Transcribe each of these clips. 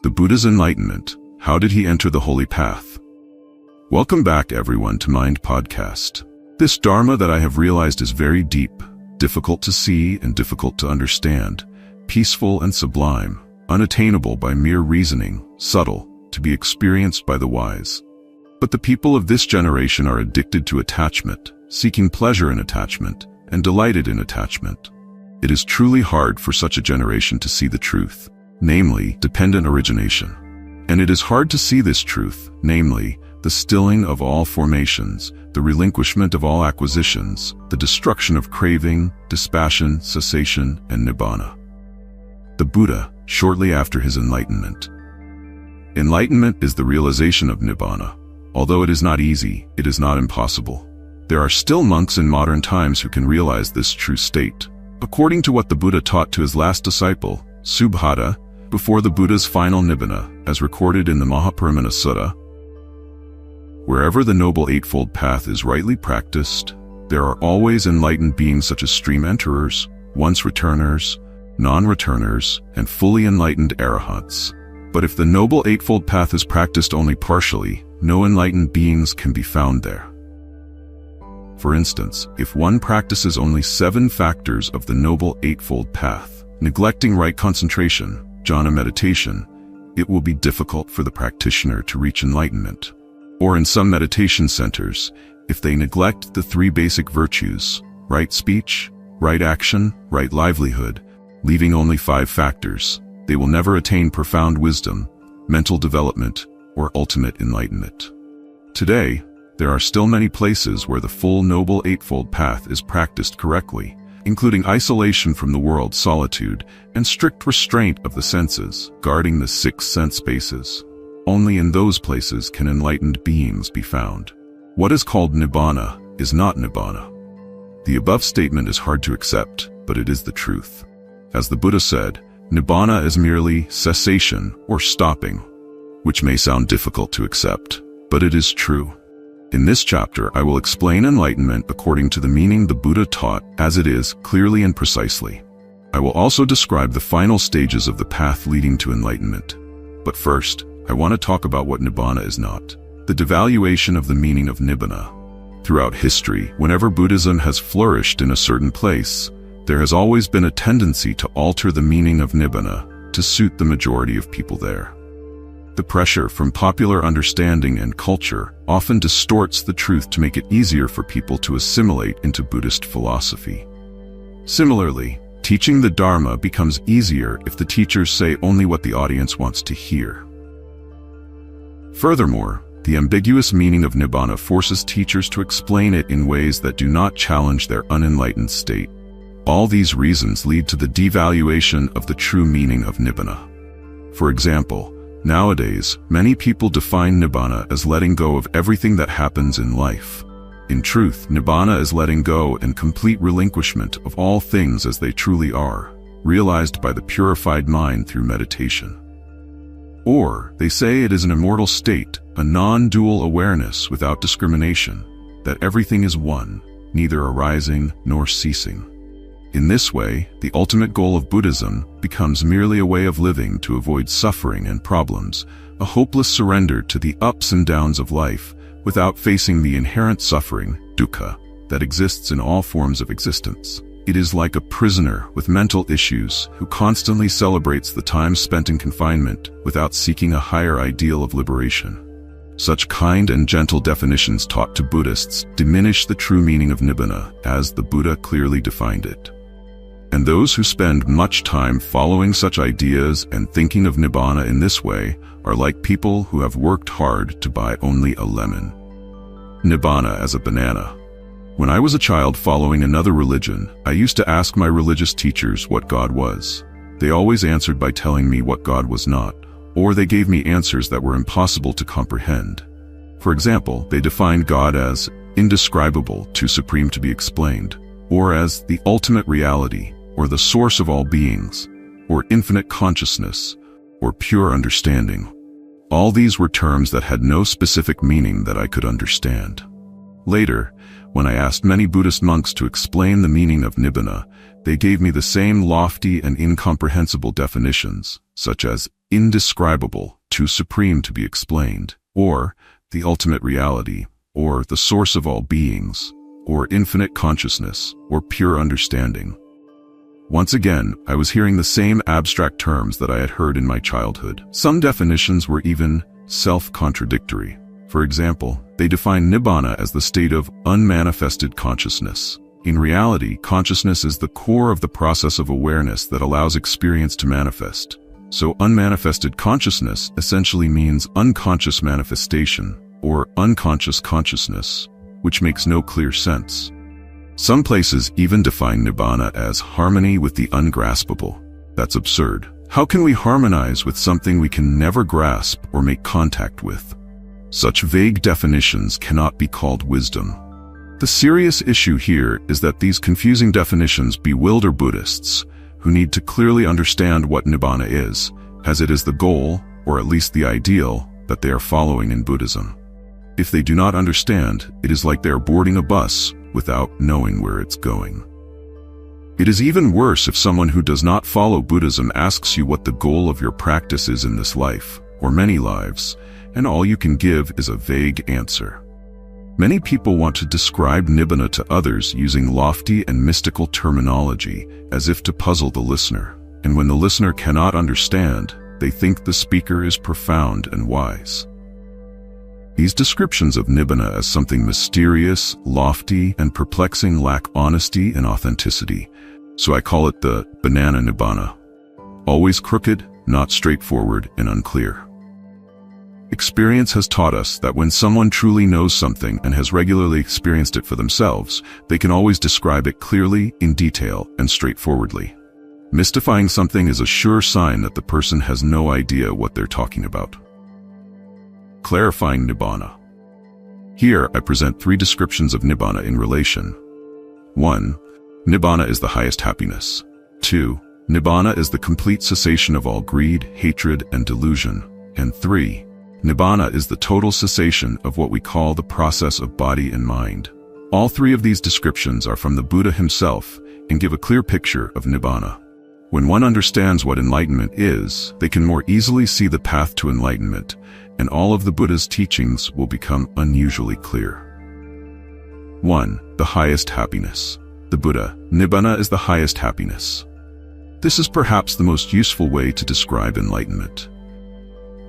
The Buddha's enlightenment. How did he enter the holy path? Welcome back, everyone, to Mind Podcast. This Dharma that I have realized is very deep, difficult to see and difficult to understand, peaceful and sublime, unattainable by mere reasoning, subtle, to be experienced by the wise. But the people of this generation are addicted to attachment, seeking pleasure in attachment, and delighted in attachment. It is truly hard for such a generation to see the truth, namely, dependent origination. And it is hard to see this truth, namely, the stilling of all formations, the relinquishment of all acquisitions, the destruction of craving, dispassion, cessation, and nibbana. The Buddha, shortly after his enlightenment. Enlightenment is the realization of nibbana. Although it is not easy, it is not impossible. There are still monks in modern times who can realize this true state. According to what the Buddha taught to his last disciple, Subhata, before the Buddha's final nibbana, as recorded in the Mahaparamana Sutta, wherever the Noble Eightfold Path is rightly practiced, there are always enlightened beings such as stream enterers, once-returners, non-returners, and fully enlightened arahants. But if the Noble Eightfold Path is practiced only partially, no enlightened beings can be found there. For instance, if one practices only 7 factors of the Noble Eightfold Path, neglecting right concentration, jhana meditation, it will be difficult for the practitioner to reach enlightenment. Or in some meditation centers, if they neglect the 3 basic virtues, right speech, right action, right livelihood, leaving only 5 factors, they will never attain profound wisdom, mental development, or ultimate enlightenment. Today, there are still many places where the full Noble Eightfold Path is practiced correctly, including isolation from the world, solitude, and strict restraint of the senses, guarding the 6 sense spaces. Only in those places can enlightened beings be found. What is called nibbana is not nibbana. The above statement is hard to accept, but it is the truth. As the Buddha said, nibbana is merely cessation or stopping, which may sound difficult to accept, but it is true. In this chapter, I will explain enlightenment according to the meaning the Buddha taught, as it is, clearly and precisely. I will also describe the final stages of the path leading to enlightenment. But first, I want to talk about what nibbana is not. The devaluation of the meaning of nibbana. Throughout history, whenever Buddhism has flourished in a certain place, there has always been a tendency to alter the meaning of nibbana to suit the majority of people there. The pressure from popular understanding and culture often distorts the truth to make it easier for people to assimilate into Buddhist philosophy. Similarly, teaching the Dharma becomes easier if the teachers say only what the audience wants to hear. Furthermore, the ambiguous meaning of nibbana forces teachers to explain it in ways that do not challenge their unenlightened state. All these reasons lead to the devaluation of the true meaning of nibbana. For example, nowadays, many people define nibbana as letting go of everything that happens in life. In truth, nibbana is letting go and complete relinquishment of all things as they truly are, realized by the purified mind through meditation. Or, they say it is an immortal state, a non-dual awareness without discrimination, that everything is one, neither arising nor ceasing. In this way, the ultimate goal of Buddhism becomes merely a way of living to avoid suffering and problems, a hopeless surrender to the ups and downs of life without facing the inherent suffering, dukkha, that exists in all forms of existence. It is like a prisoner with mental issues who constantly celebrates the time spent in confinement without seeking a higher ideal of liberation. Such kind and gentle definitions taught to Buddhists diminish the true meaning of nibbana as the Buddha clearly defined it. And those who spend much time following such ideas and thinking of nibbana in this way are like people who have worked hard to buy only a lemon. Nibbana as a banana. When I was a child following another religion, I used to ask my religious teachers what God was. They always answered by telling me what God was not, or they gave me answers that were impossible to comprehend. For example, they defined God as indescribable, too supreme to be explained, or as the ultimate reality, or the source of all beings, or infinite consciousness, or pure understanding. All these were terms that had no specific meaning that I could understand. Later, when I asked many Buddhist monks to explain the meaning of nibbana, they gave me the same lofty and incomprehensible definitions, such as indescribable, too supreme to be explained, or the ultimate reality, or the source of all beings, or infinite consciousness, or pure understanding. Once again, I was hearing the same abstract terms that I had heard in my childhood. Some definitions were even self-contradictory. For example, they define nibbana as the state of unmanifested consciousness. In reality, consciousness is the core of the process of awareness that allows experience to manifest. So unmanifested consciousness essentially means unconscious manifestation, or unconscious consciousness, which makes no clear sense. Some places even define nibbana as harmony with the ungraspable. That's absurd. How can we harmonize with something we can never grasp or make contact with? Such vague definitions cannot be called wisdom. The serious issue here is that these confusing definitions bewilder Buddhists, who need to clearly understand what nibbana is, as it is the goal, or at least the ideal, that they are following in Buddhism. If they do not understand, it is like they are boarding a bus without knowing where it's going. It is even worse if someone who does not follow Buddhism asks you what the goal of your practice is in this life, or many lives, and all you can give is a vague answer. Many people want to describe nibbana to others using lofty and mystical terminology as if to puzzle the listener, and when the listener cannot understand, they think the speaker is profound and wise. These descriptions of nibbana as something mysterious, lofty, and perplexing lack honesty and authenticity, so I call it the banana nibbana. Always crooked, not straightforward, and unclear. Experience has taught us that when someone truly knows something and has regularly experienced it for themselves, they can always describe it clearly, in detail, and straightforwardly. Mystifying something is a sure sign that the person has no idea what they're talking about. Clarifying nibbana. Here, I present 3 descriptions of nibbana in relation. 1. Nibbana is the highest happiness. 2. Nibbana is the complete cessation of all greed, hatred, and delusion. And 3. Nibbana is the total cessation of what we call the process of body and mind. All 3 of these descriptions are from the Buddha himself and give a clear picture of nibbana. When one understands what enlightenment is, they can more easily see the path to enlightenment, and all of the Buddha's teachings will become unusually clear. 1. The highest happiness. The Buddha, nibbana is the highest happiness. This is perhaps the most useful way to describe enlightenment.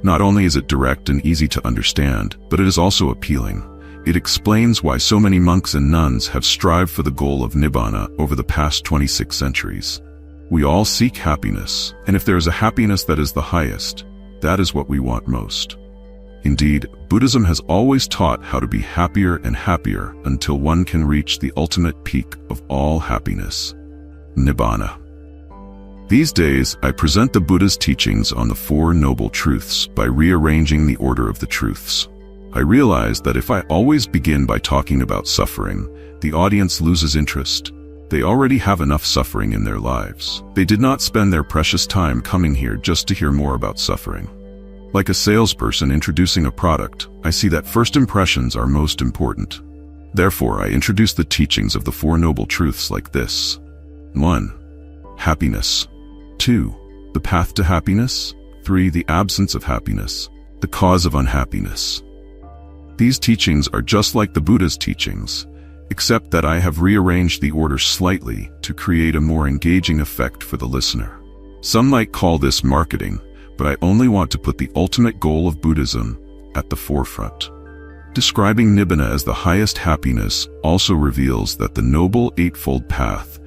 Not only is it direct and easy to understand, but it is also appealing. It explains why so many monks and nuns have strived for the goal of nibbana over the past 26 centuries. We all seek happiness, and if there is a happiness that is the highest, that is what we want most. Indeed, Buddhism has always taught how to be happier and happier until one can reach the ultimate peak of all happiness, nibbana. These days, I present the Buddha's teachings on the 4 Noble Truths by rearranging the order of the truths. I realize that if I always begin by talking about suffering, the audience loses interest. They already have enough suffering in their lives. They did not spend their precious time coming here just to hear more about suffering. Like a salesperson introducing a product, I see that first impressions are most important. Therefore, I introduce the teachings of the 4 Noble Truths like this. 1. Happiness. 2. The path to happiness. 3. The absence of happiness. The cause of unhappiness. These teachings are just like the Buddha's teachings, except that I have rearranged the order slightly to create a more engaging effect for the listener. Some might call this marketing, but I only want to put the ultimate goal of Buddhism at the forefront. Describing nibbana as the highest happiness also reveals that the Noble Eightfold Path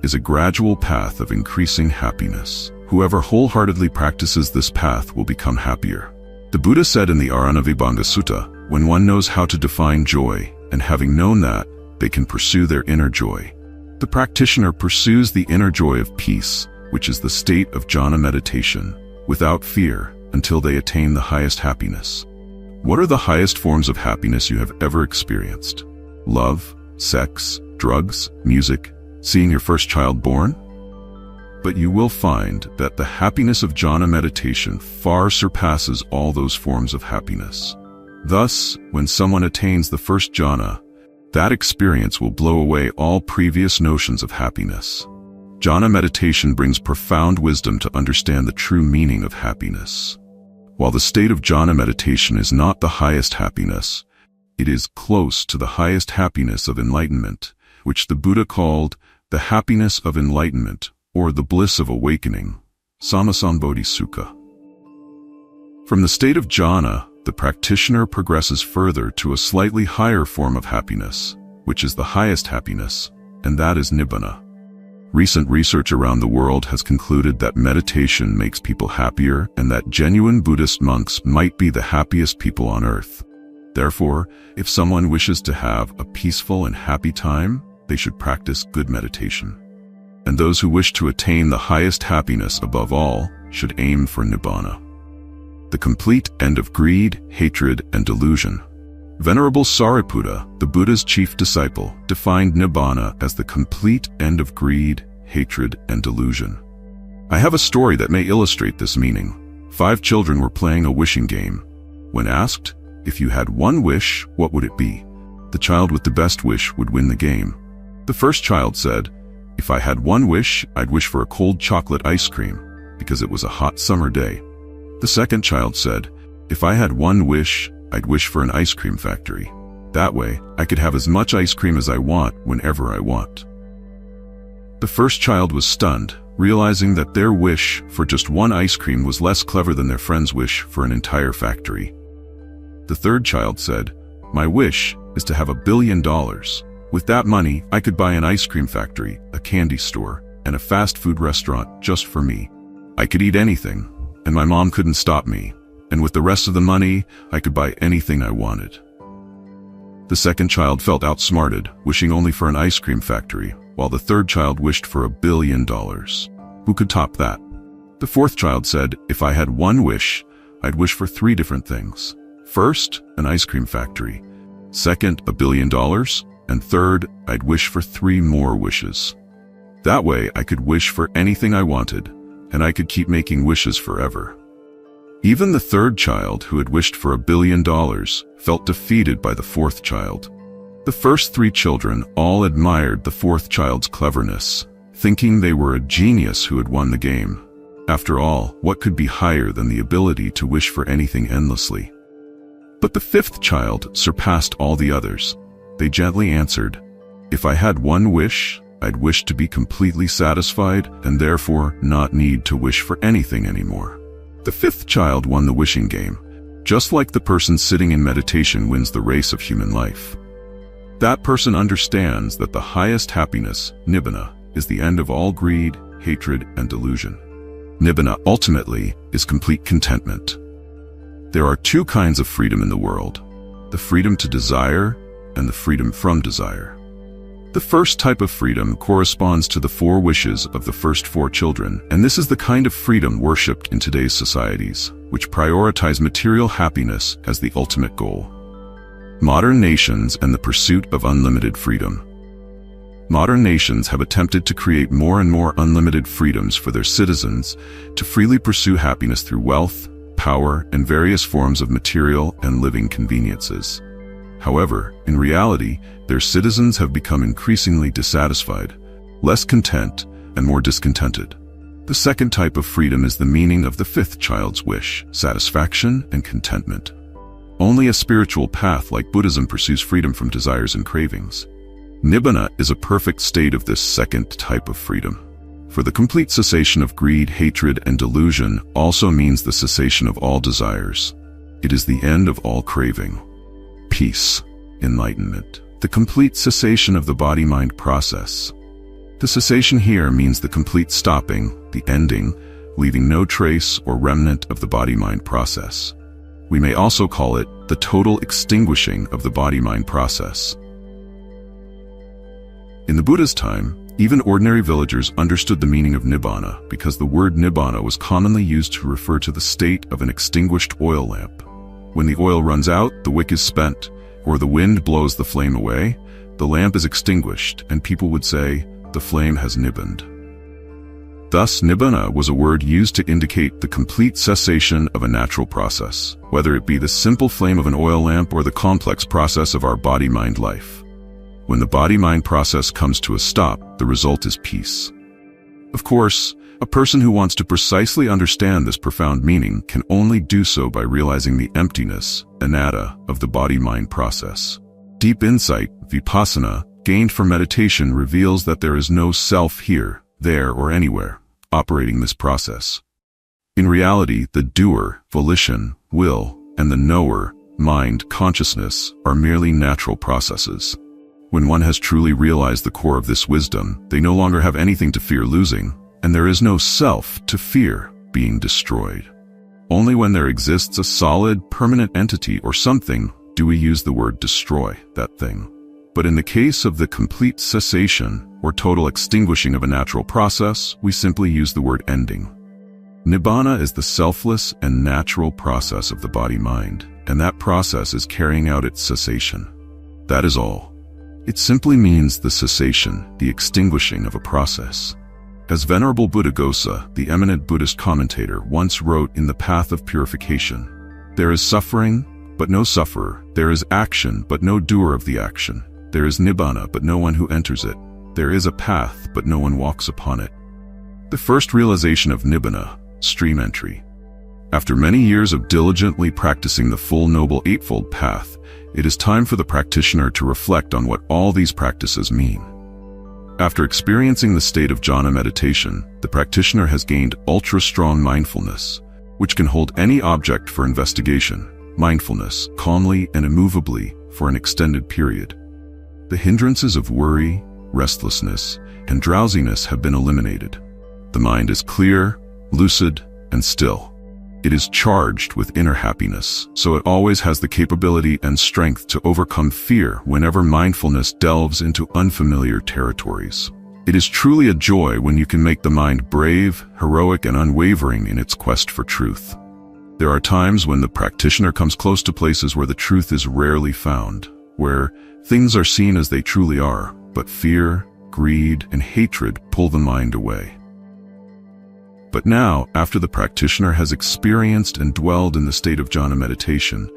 is a gradual path of increasing happiness. Whoever wholeheartedly practices this path will become happier. The Buddha said in the Aranavibhanga Sutta, when one knows how to define joy, and having known that, they can pursue their inner joy. The practitioner pursues the inner joy of peace, which is the state of jhana meditation, without fear, until they attain the highest happiness. What are the highest forms of happiness you have ever experienced? Love, sex, drugs, music, seeing your first child born? But you will find that the happiness of jhana meditation far surpasses all those forms of happiness. Thus, when someone attains the first jhana, that experience will blow away all previous notions of happiness. Jhana meditation brings profound wisdom to understand the true meaning of happiness. While the state of jhana meditation is not the highest happiness, it is close to the highest happiness of enlightenment, which the Buddha called the happiness of enlightenment, or the bliss of awakening, Sammasambodhi Sukha. From the state of jhana, the practitioner progresses further to a slightly higher form of happiness, which is the highest happiness, and that is nibbana. Recent research around the world has concluded that meditation makes people happier and that genuine Buddhist monks might be the happiest people on earth. Therefore, if someone wishes to have a peaceful and happy time, they should practice good meditation. And those who wish to attain the highest happiness above all should aim for nibbana, the complete end of greed, hatred, and delusion. Venerable Sariputta, the Buddha's chief disciple, defined nibbana as the complete end of greed, hatred, and delusion. I have a story that may illustrate this meaning. 5 children were playing a wishing game. When asked, if you had one wish, what would it be? The child with the best wish would win the game. The first child said, if I had one wish, I'd wish for a cold chocolate ice cream, because it was a hot summer day. The second child said, if I had one wish, I'd wish for an ice cream factory. That way, I could have as much ice cream as I want whenever I want. The first child was stunned, realizing that their wish for just one ice cream was less clever than their friend's wish for an entire factory. The third child said, my wish is to have $1 billion. With that money, I could buy an ice cream factory, a candy store, and a fast food restaurant just for me. I could eat anything, and my mom couldn't stop me. And with the rest of the money, I could buy anything I wanted. The second child felt outsmarted, wishing only for an ice cream factory, while the third child wished for $1 billion. Who could top that? The fourth child said, if I had one wish, I'd wish for 3 different things. First, an ice cream factory. Second, $1 billion. And third, I'd wish for 3 more wishes. That way, I could wish for anything I wanted, and I could keep making wishes forever. Even the third child, who had wished for $1 billion, felt defeated by the fourth child. The first 3 children all admired the fourth child's cleverness, thinking they were a genius who had won the game. After all, what could be higher than the ability to wish for anything endlessly? But the 5th child surpassed all the others. They gently answered, if I had one wish, I'd wish to be completely satisfied and therefore not need to wish for anything anymore. The 5th child won the wishing game, just like the person sitting in meditation wins the race of human life. That person understands that the highest happiness, nibbana, is the end of all greed, hatred, and delusion. Nibbana, ultimately, is complete contentment. There are 2 kinds of freedom in the world, the freedom to desire and the freedom from desire. The first type of freedom corresponds to the 4 wishes of the first 4 children, and this is the kind of freedom worshipped in today's societies, which prioritize material happiness as the ultimate goal. Modern nations and the pursuit of unlimited freedom. Modern nations have attempted to create more and more unlimited freedoms for their citizens to freely pursue happiness through wealth, power, and various forms of material and living conveniences. However, in reality, their citizens have become increasingly dissatisfied, less content, and more discontented. The second type of freedom is the meaning of the 5th child's wish, satisfaction and contentment. Only a spiritual path like Buddhism pursues freedom from desires and cravings. Nibbana is a perfect state of this second type of freedom. For the complete cessation of greed, hatred, and delusion also means the cessation of all desires. It is the end of all craving. Peace, enlightenment, the complete cessation of the body-mind process. The cessation here means the complete stopping, the ending, leaving no trace or remnant of the body-mind process. We may also call it the total extinguishing of the body-mind process. In the Buddha's time, even ordinary villagers understood the meaning of nibbana because the word nibbana was commonly used to refer to the state of an extinguished oil lamp. When the oil runs out, the wick is spent, or the wind blows the flame away, the lamp is extinguished, and people would say, the flame has nibbaned. Thus, nibbana was a word used to indicate the complete cessation of a natural process, whether it be the simple flame of an oil lamp or the complex process of our body-mind life. When the body-mind process comes to a stop, the result is peace. Of course, a person who wants to precisely understand this profound meaning can only do so by realizing the emptiness, anatta, of the body-mind process. Deep insight, vipassana, gained from meditation reveals that there is no self here, there, or anywhere, operating this process. In reality, the doer, volition, will, and the knower, mind, consciousness, are merely natural processes. When one has truly realized the core of this wisdom, they no longer have anything to fear losing, and there is no self to fear being destroyed. Only when there exists a solid, permanent entity or something do we use the word destroy that thing. But in the case of the complete cessation or total extinguishing of a natural process, we simply use the word ending. Nibbana is the selfless and natural process of the body-mind, and that process is carrying out its cessation. That is all. It simply means the cessation, the extinguishing of a process. As Venerable Buddhaghosa, the eminent Buddhist commentator, once wrote in The Path of Purification, "There is suffering, but no sufferer. There is action, but no doer of the action. There is nibbana, but no one who enters it. There is a path, but no one walks upon it." The first realization of nibbana, stream entry. After many years of diligently practicing the full Noble Eightfold Path, it is time for the practitioner to reflect on what all these practices mean. After experiencing the state of jhana meditation, the practitioner has gained ultra-strong mindfulness, which can hold any object for investigation, mindfulness, calmly and immovably for an extended period. The hindrances of worry, restlessness, and drowsiness have been eliminated. The mind is clear, lucid, and still. It is charged with inner happiness, so it always has the capability and strength to overcome fear whenever mindfulness delves into unfamiliar territories. It is truly a joy when you can make the mind brave, heroic, and unwavering in its quest for truth. There are times when the practitioner comes close to places where the truth is rarely found, where things are seen as they truly are, but fear, greed, and hatred pull the mind away. But now, after the practitioner has experienced and dwelled in the state of jhana meditation,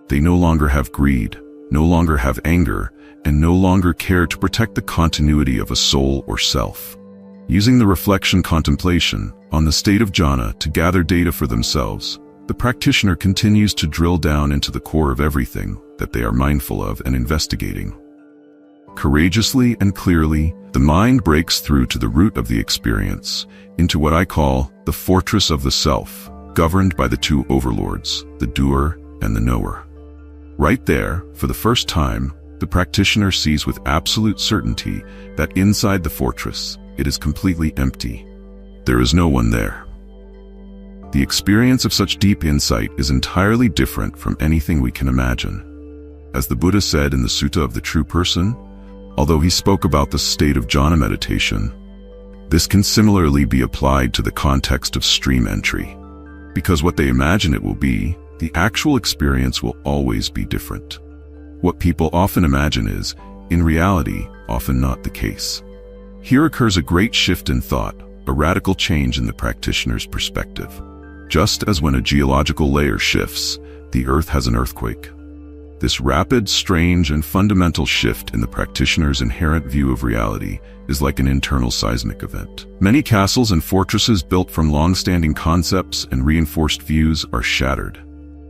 they no longer have greed, no longer have anger, and no longer care to protect the continuity of a soul or self. Using the reflection contemplation on the state of jhana to gather data for themselves, the practitioner continues to drill down into the core of everything that they are mindful of and investigating. Courageously and clearly, the mind breaks through to the root of the experience, into what I call the fortress of the self, governed by the two overlords, the doer and the knower. Right there, for the first time, the practitioner sees with absolute certainty that inside the fortress, it is completely empty. There is no one there. The experience of such deep insight is entirely different from anything we can imagine. As the Buddha said in the Sutta of the True Person, although he spoke about the state of jhana meditation, this can similarly be applied to the context of stream entry. Because what they imagine it will be, the actual experience will always be different. What people often imagine is, in reality, often not the case. Here occurs a great shift in thought, a radical change in the practitioner's perspective. Just as when a geological layer shifts, the earth has an earthquake. This rapid, strange, and fundamental shift in the practitioner's inherent view of reality is like an internal seismic event. Many castles and fortresses built from long-standing concepts and reinforced views are shattered.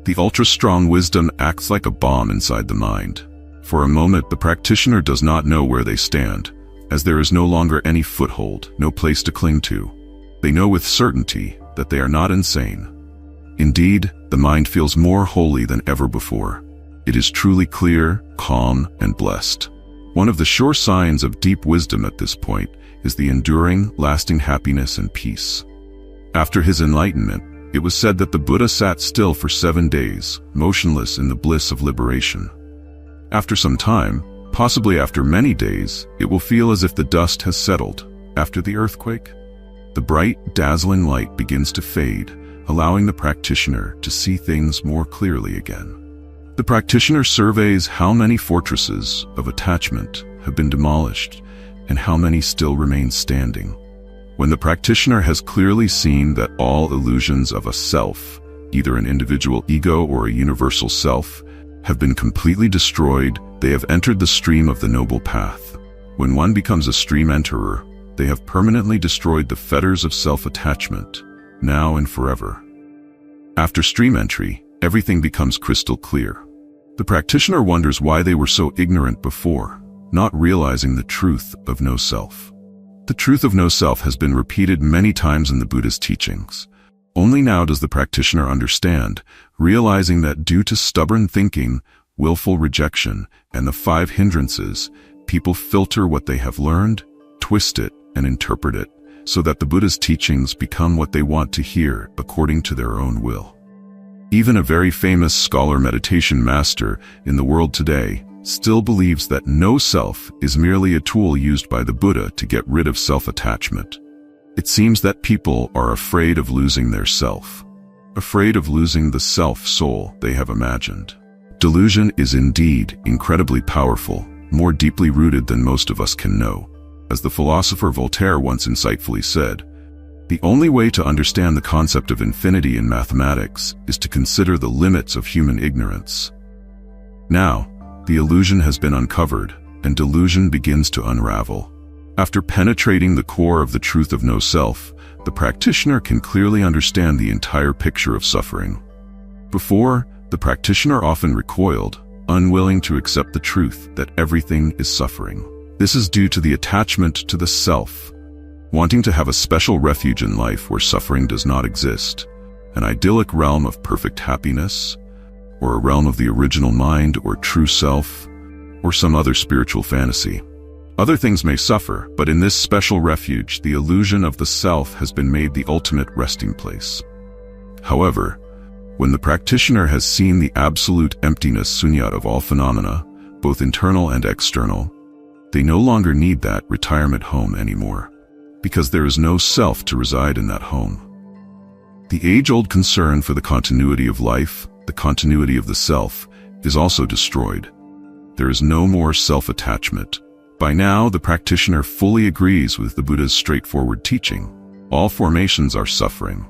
The ultra-strong wisdom acts like a bomb inside the mind. For a moment, the practitioner does not know where they stand, as there is no longer any foothold, no place to cling to. They know with certainty that they are not insane. Indeed, the mind feels more holy than ever before. It is truly clear, calm, and blessed. One of the sure signs of deep wisdom at this point is the enduring, lasting happiness and peace. After his enlightenment, it was said that the Buddha sat still for 7 days, motionless in the bliss of liberation. After some time, possibly after many days, it will feel as if the dust has settled. After the earthquake, the bright, dazzling light begins to fade, allowing the practitioner to see things more clearly again. The practitioner surveys how many fortresses of attachment have been demolished and how many still remain standing. When the practitioner has clearly seen that all illusions of a self, either an individual ego or a universal self, have been completely destroyed, they have entered the stream of the noble path. When one becomes a stream enterer, they have permanently destroyed the fetters of self-attachment, now and forever. After stream entry, everything becomes crystal clear. The practitioner wonders why they were so ignorant before, not realizing the truth of no self. The truth of no self has been repeated many times in the Buddhist teachings. Only now does the practitioner understand, realizing that due to stubborn thinking, willful rejection, and the 5 hindrances, people filter what they have learned, twist it, and interpret it, so that the Buddha's teachings become what they want to hear according to their own will. Even a very famous scholar meditation master in the world today still believes that no self is merely a tool used by the Buddha to get rid of self-attachment. It seems that people are afraid of losing their self, afraid of losing the self-soul they have imagined. Delusion is indeed incredibly powerful, more deeply rooted than most of us can know. As the philosopher Voltaire once insightfully said, "The only way to understand the concept of infinity in mathematics is to consider the limits of human ignorance." Now, the illusion has been uncovered, and delusion begins to unravel. After penetrating the core of the truth of no self, the practitioner can clearly understand the entire picture of suffering. Before, the practitioner often recoiled, unwilling to accept the truth that everything is suffering. This is due to the attachment to the self, wanting to have a special refuge in life where suffering does not exist, an idyllic realm of perfect happiness, or a realm of the original mind or true self, or some other spiritual fantasy. Other things may suffer, but in this special refuge, the illusion of the self has been made the ultimate resting place. However, when the practitioner has seen the absolute emptiness sunyat of all phenomena, both internal and external, they no longer need that retirement home anymore, because there is no self to reside in that home. The age-old concern for the continuity of life, the continuity of the self, is also destroyed. There is no more self-attachment. By now, the practitioner fully agrees with the Buddha's straightforward teaching. All formations are suffering.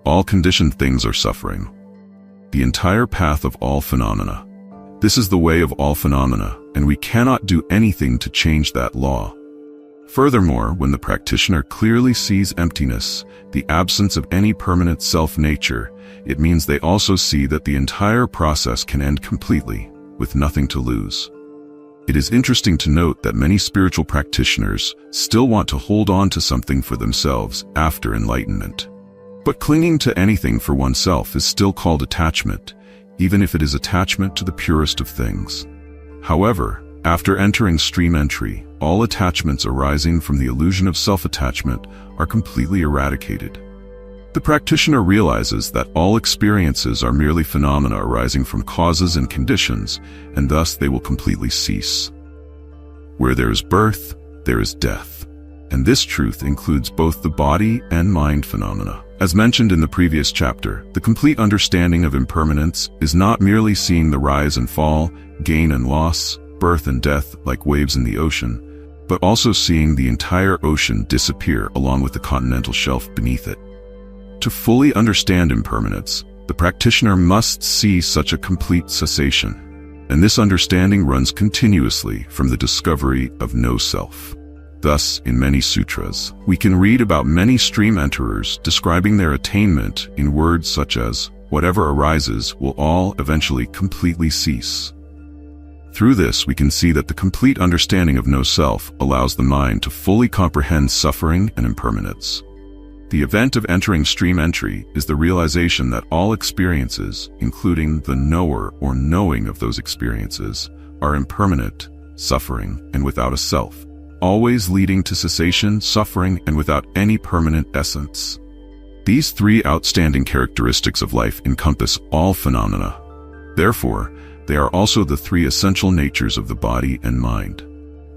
All conditioned things are suffering. The entire path of all phenomena. This is the way of all phenomena, and we cannot do anything to change that law. Furthermore, when the practitioner clearly sees emptiness, the absence of any permanent self-nature, it means they also see that the entire process can end completely, with nothing to lose. It is interesting to note that many spiritual practitioners still want to hold on to something for themselves after enlightenment. But clinging to anything for oneself is still called attachment, even if it is attachment to the purest of things. However, after entering stream entry, all attachments arising from the illusion of self-attachment are completely eradicated. The practitioner realizes that all experiences are merely phenomena arising from causes and conditions, and thus they will completely cease. Where there is birth, there is death. And this truth includes both the body and mind phenomena. As mentioned in the previous chapter, the complete understanding of impermanence is not merely seeing the rise and fall, gain and loss, birth and death like waves in the ocean, but also seeing the entire ocean disappear along with the continental shelf beneath it. To fully understand impermanence, the practitioner must see such a complete cessation, and this understanding runs continuously from the discovery of no self. Thus, in many sutras, we can read about many stream enterers describing their attainment in words such as, "Whatever arises will all eventually completely cease." Through this, we can see that the complete understanding of no self allows the mind to fully comprehend suffering and impermanence. The event of entering stream entry is the realization that all experiences, including the knower or knowing of those experiences, are impermanent, suffering, and without a self, always leading to cessation, suffering, and without any permanent essence. These 3 outstanding characteristics of life encompass all phenomena. Therefore, they are also the 3 essential natures of the body and mind.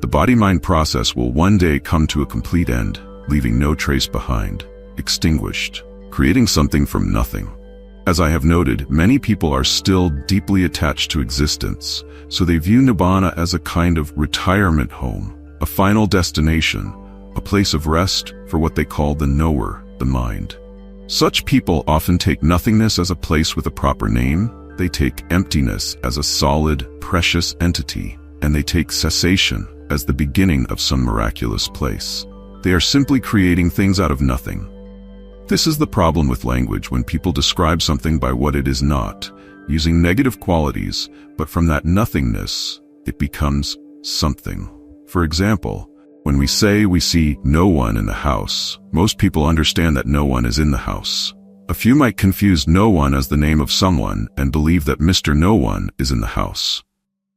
The body-mind process will one day come to a complete end, leaving no trace behind, extinguished, creating something from nothing. As I have noted, many people are still deeply attached to existence, so they view Nibbana as a kind of retirement home, a final destination, a place of rest for what they call the knower, the mind. Such people often take nothingness as a place with a proper name, they take emptiness as a solid, precious entity, and they take cessation as the beginning of some miraculous place. They are simply creating things out of nothing. This is the problem with language when people describe something by what it is not, using negative qualities, but from that nothingness, it becomes something. For example, when we say we see no one in the house, most people understand that no one is in the house. A few might confuse no one as the name of someone and believe that Mr. No One is in the house.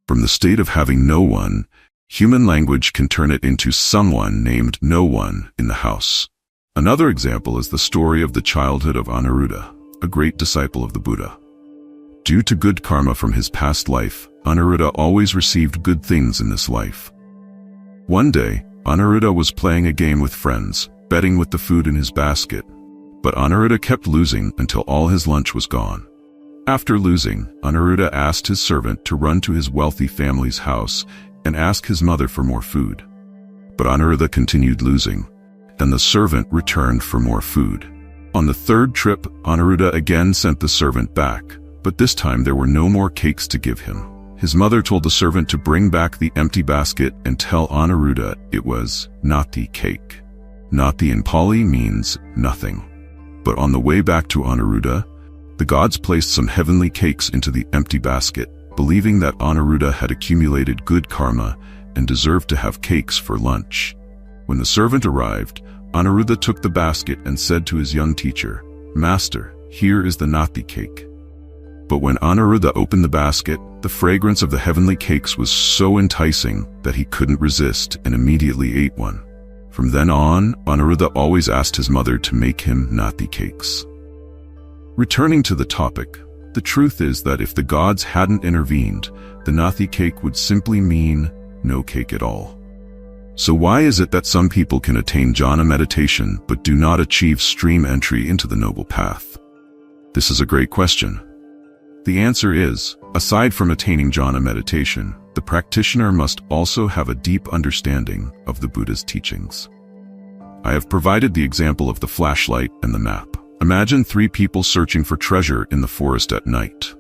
From the state of having no one, human language can turn it into someone named no one in the house. Another example is the story of the childhood of Anuruddha, a great disciple of the Buddha. Due to good karma from his past life, Anuruddha always received good things in this life. One day, Anuruddha was playing a game with friends, betting with the food in his basket. But Anuruddha kept losing until all his lunch was gone. After losing, Anuruddha asked his servant to run to his wealthy family's house and ask his mother for more food. But Anuruddha continued losing, and the servant returned for more food. On the third trip, Anuruddha again sent the servant back, but this time there were no more cakes to give him. His mother told the servant to bring back the empty basket and tell Anuruddha it was nati cake. Nati in Pali means nothing. But on the way back to Anuruddha, the gods placed some heavenly cakes into the empty basket, believing that Anuruddha had accumulated good karma and deserved to have cakes for lunch. When the servant arrived, Anuruddha took the basket and said to his young teacher, "Master, here is the nati cake." But when Anuruddha opened the basket, the fragrance of the heavenly cakes was so enticing that he couldn't resist and immediately ate one. From then on, Anuruddha always asked his mother to make him nati cakes. Returning to the topic, the truth is that if the gods hadn't intervened, the nati cake would simply mean no cake at all. So why is it that some people can attain jhana meditation but do not achieve stream entry into the noble path? This is a great question. The answer is, aside from attaining jhana meditation, the practitioner must also have a deep understanding of the Buddha's teachings. I have provided the example of the flashlight and the map. Imagine three people searching for treasure in the forest at night.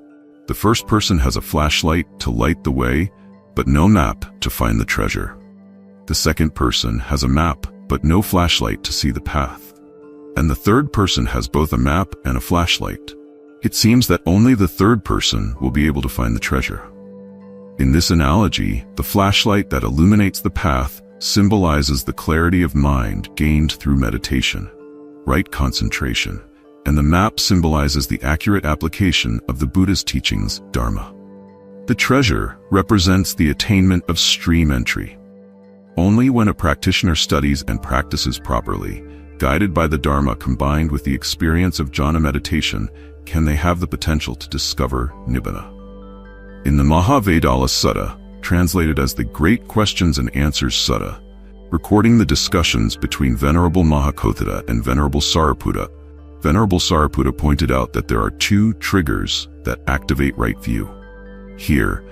The first person has a flashlight to light the way, but no map to find the treasure. The second person has a map, but no flashlight to see the path. And the third person has both a map and a flashlight. It seems that only the third person will be able to find the treasure. In this analogy, the flashlight that illuminates the path symbolizes the clarity of mind gained through meditation, right concentration, and the map symbolizes the accurate application of the Buddha's teachings, Dharma. The treasure represents the attainment of stream entry. Only when a practitioner studies and practices properly, guided by the Dharma combined with the experience of jhana meditation, can they have the potential to discover Nibbana. In the Mahavedalla Sutta, translated as the Great Questions and Answers Sutta, recording the discussions between Venerable Mahakotthita and Venerable Sariputta, Venerable Sariputta pointed out that there are two triggers that activate right view. Here,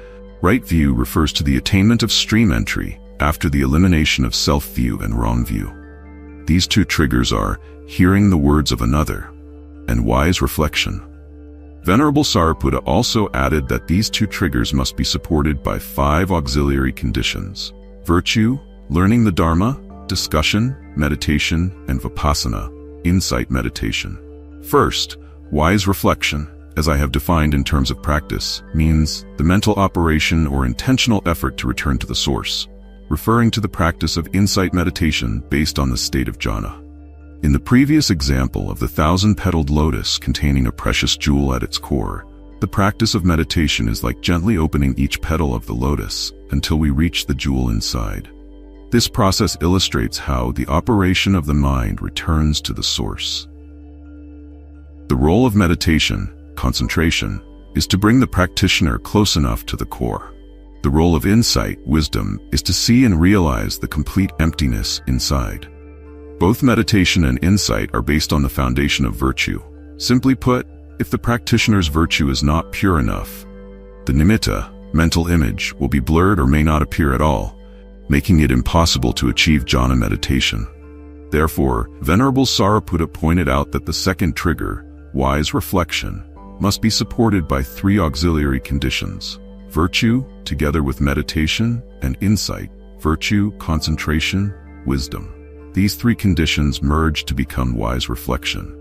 right view refers to the attainment of stream entry after the elimination of self-view and wrong view. These two triggers are hearing the words of another and wise reflection. Venerable Sariputta also added that these two triggers must be supported by 5 auxiliary conditions: virtue, learning the Dharma, discussion, meditation, and vipassana, insight meditation. First, wise reflection, as I have defined in terms of practice, means the mental operation or intentional effort to return to the source, referring to the practice of insight meditation based on the state of jhana. In the previous example of the 1,000-petaled lotus containing a precious jewel at its core, the practice of meditation is like gently opening each petal of the lotus until we reach the jewel inside. This process illustrates how the operation of the mind returns to the source. The role of meditation, concentration, is to bring the practitioner close enough to the core. The role of insight, wisdom, is to see and realize the complete emptiness inside. Both meditation and insight are based on the foundation of virtue. Simply put, if the practitioner's virtue is not pure enough, the nimitta, mental image, will be blurred or may not appear at all, making it impossible to achieve jhana meditation. Therefore, Venerable Sariputta pointed out that the second trigger, wise reflection, must be supported by 3 auxiliary conditions: virtue, together with meditation, and insight, virtue, concentration, wisdom. these three conditions merge to become wise reflection.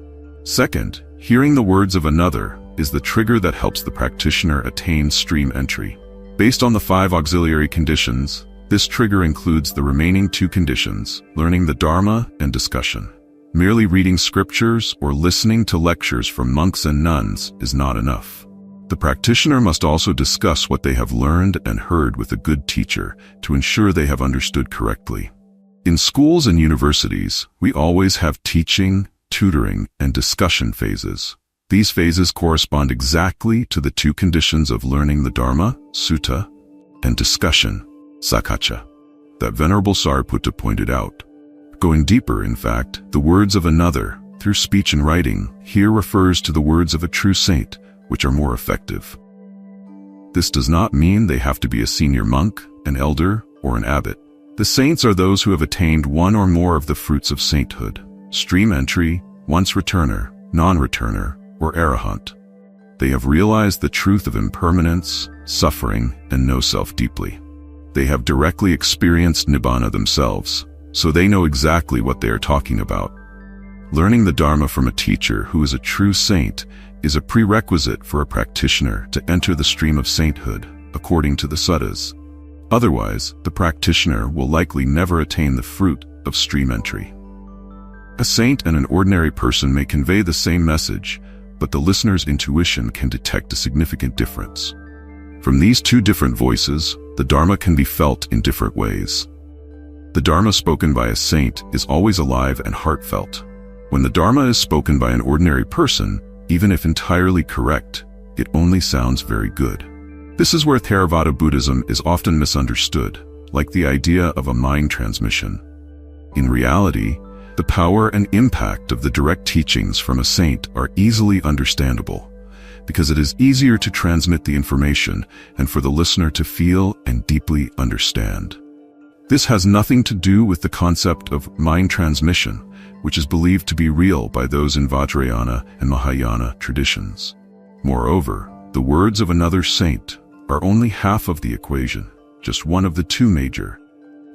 Second, hearing the words of another is the trigger that helps the practitioner attain stream entry. Based on the 5 auxiliary conditions, this trigger includes the remaining 2 conditions, learning the Dharma and discussion. Merely reading scriptures or listening to lectures from monks and nuns is not enough. The practitioner must also discuss what they have learned and heard with a good teacher to ensure they have understood correctly. In schools and universities, we always have teaching, tutoring, and discussion phases. These phases correspond exactly to the 2 conditions of learning the Dharma, Sutta, and discussion, Sakacha, that Venerable Sariputta pointed out. Going deeper, in fact, the words of another, through speech and writing, here refers to the words of a true saint, which are more effective. This does not mean they have to be a senior monk, an elder, or an abbot. The saints are those who have attained one or more of the fruits of sainthood: stream entry, once returner, non-returner, or arahant. They have realized the truth of impermanence, suffering, and no self deeply. They have directly experienced nibbana themselves, so they know exactly what they are talking about. Learning the Dharma from a teacher who is a true saint is a prerequisite for a practitioner to enter the stream of sainthood, according to the suttas. Otherwise, the practitioner will likely never attain the fruit of stream entry. A saint and an ordinary person may convey the same message, but the listener's intuition can detect a significant difference. From these 2 different voices, the Dharma can be felt in different ways. The Dharma spoken by a saint is always alive and heartfelt. When the Dharma is spoken by an ordinary person, even if entirely correct, it only sounds very good. This is where Theravada Buddhism is often misunderstood, like the idea of a mind transmission. In reality, the power and impact of the direct teachings from a saint are easily understandable, because it is easier to transmit the information and for the listener to feel and deeply understand. This has nothing to do with the concept of mind transmission, which is believed to be real by those in Vajrayana and Mahayana traditions. Moreover, the words of another saint are only half of the equation, just one of the 2 major,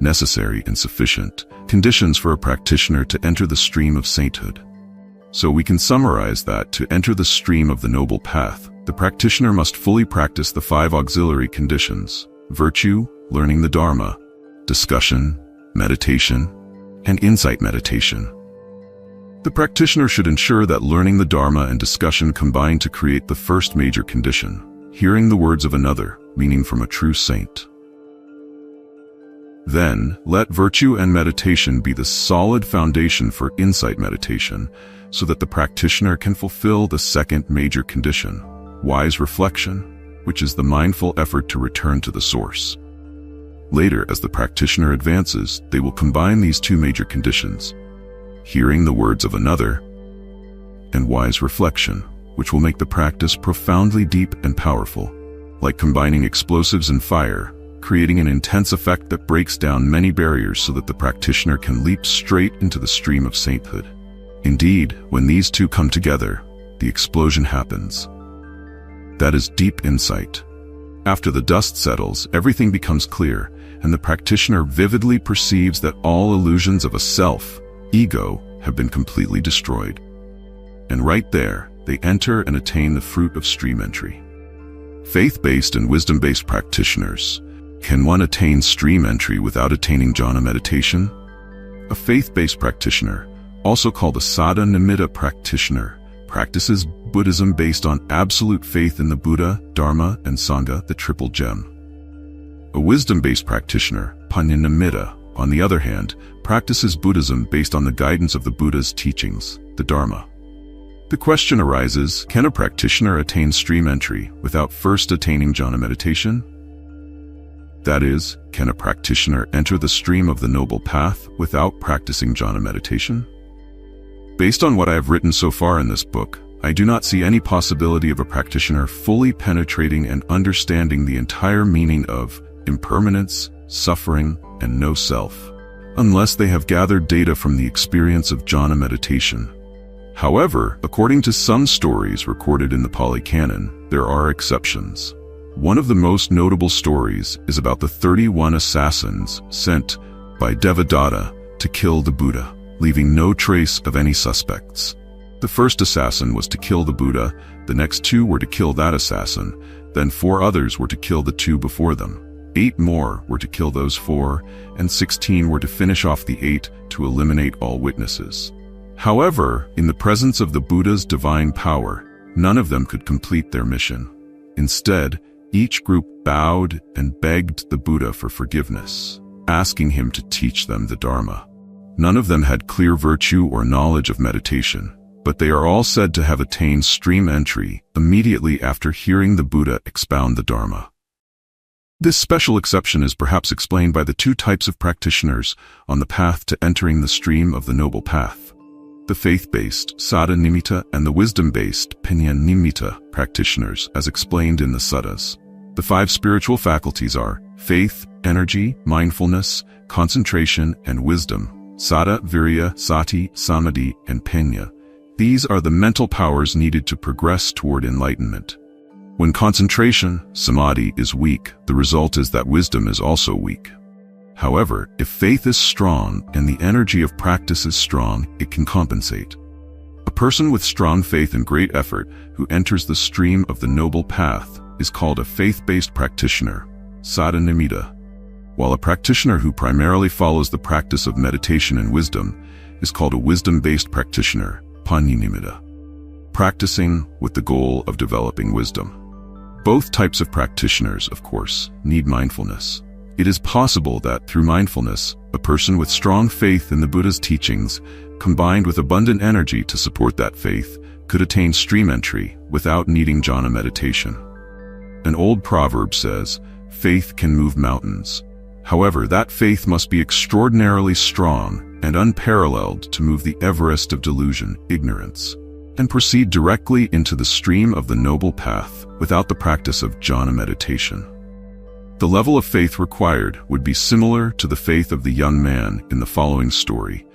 necessary and sufficient, conditions for a practitioner to enter the stream of sainthood. So we can summarize that to enter the stream of the noble path, the practitioner must fully practice the 5 auxiliary conditions: virtue, learning the Dharma, discussion, meditation, and insight meditation. The practitioner should ensure that learning the Dharma and discussion combine to create the first major condition, hearing the words of another, meaning from a true saint. Then, let virtue and meditation be the solid foundation for insight meditation, so that the practitioner can fulfill the second major condition, wise reflection, which is the mindful effort to return to the source. Later, as the practitioner advances, they will combine these 2 major conditions, hearing the words of another, and wise reflection, which will make the practice profoundly deep and powerful, like combining explosives and fire, creating an intense effect that breaks down many barriers so that the practitioner can leap straight into the stream of sainthood. Indeed, when these 2 come together, the explosion happens. That is deep insight. After the dust settles, everything becomes clear, and the practitioner vividly perceives that all illusions of a self, ego, have been completely destroyed. And right there, they enter and attain the fruit of stream entry. Faith-based and wisdom-based practitioners. Can one attain stream entry without attaining jhana meditation? A faith-based practitioner, also called a Sada Nimitta practitioner, practices Buddhism based on absolute faith in the Buddha, Dharma, and Sangha, the Triple Gem. A wisdom-based practitioner, Panya Nimitta, on the other hand, practices Buddhism based on the guidance of the Buddha's teachings, the Dharma. The question arises, can a practitioner attain stream entry without first attaining jhana meditation? That is, can a practitioner enter the stream of the Noble Path without practicing jhana meditation? Based on what I have written so far in this book, I do not see any possibility of a practitioner fully penetrating and understanding the entire meaning of impermanence, suffering, and no self, unless they have gathered data from the experience of jhana meditation. However, according to some stories recorded in the Pali Canon, there are exceptions. One of the most notable stories is about the 31 assassins sent by Devadatta to kill the Buddha. leaving no trace of any suspects. The first assassin was to kill the Buddha, the next 2 were to kill that assassin, then 4 others were to kill the 2 before them. 8 more were to kill those 4, and 16 were to finish off the 8 to eliminate all witnesses. However, in the presence of the Buddha's divine power, none of them could complete their mission. Instead, each group bowed and begged the Buddha for forgiveness, asking him to teach them the Dharma. None of them had clear virtue or knowledge of meditation, but they are all said to have attained stream entry immediately after hearing the Buddha expound the Dharma. This special exception is perhaps explained by the 2 types of practitioners on the path to entering the stream of the Noble Path: the faith-based Saddha Nimitta and the wisdom-based Panya Nimitta practitioners, as explained in the suttas. The 5 spiritual faculties are faith, energy, mindfulness, concentration, and wisdom: Saddha, Virya, Sati, Samadhi, and Panya. These are the mental powers needed to progress toward enlightenment. When concentration, samadhi, is weak, the result is that wisdom is also weak. However, if faith is strong and the energy of practice is strong, it can compensate. A person with strong faith and great effort who enters the stream of the Noble Path is called a faith-based practitioner, Saddha Nimitta, while a practitioner who primarily follows the practice of meditation and wisdom is called a wisdom-based practitioner, Panya Nimitta, practicing with the goal of developing wisdom. Both types of practitioners, of course, need mindfulness. It is possible that through mindfulness, a person with strong faith in the Buddha's teachings, combined with abundant energy to support that faith, could attain stream entry without needing jhana meditation. An old proverb says, "Faith can move mountains." However, that faith must be extraordinarily strong and unparalleled to move the Everest of delusion, ignorance, and proceed directly into the stream of the Noble Path without the practice of jhana meditation. The level of faith required would be similar to the faith of the young man in the following story,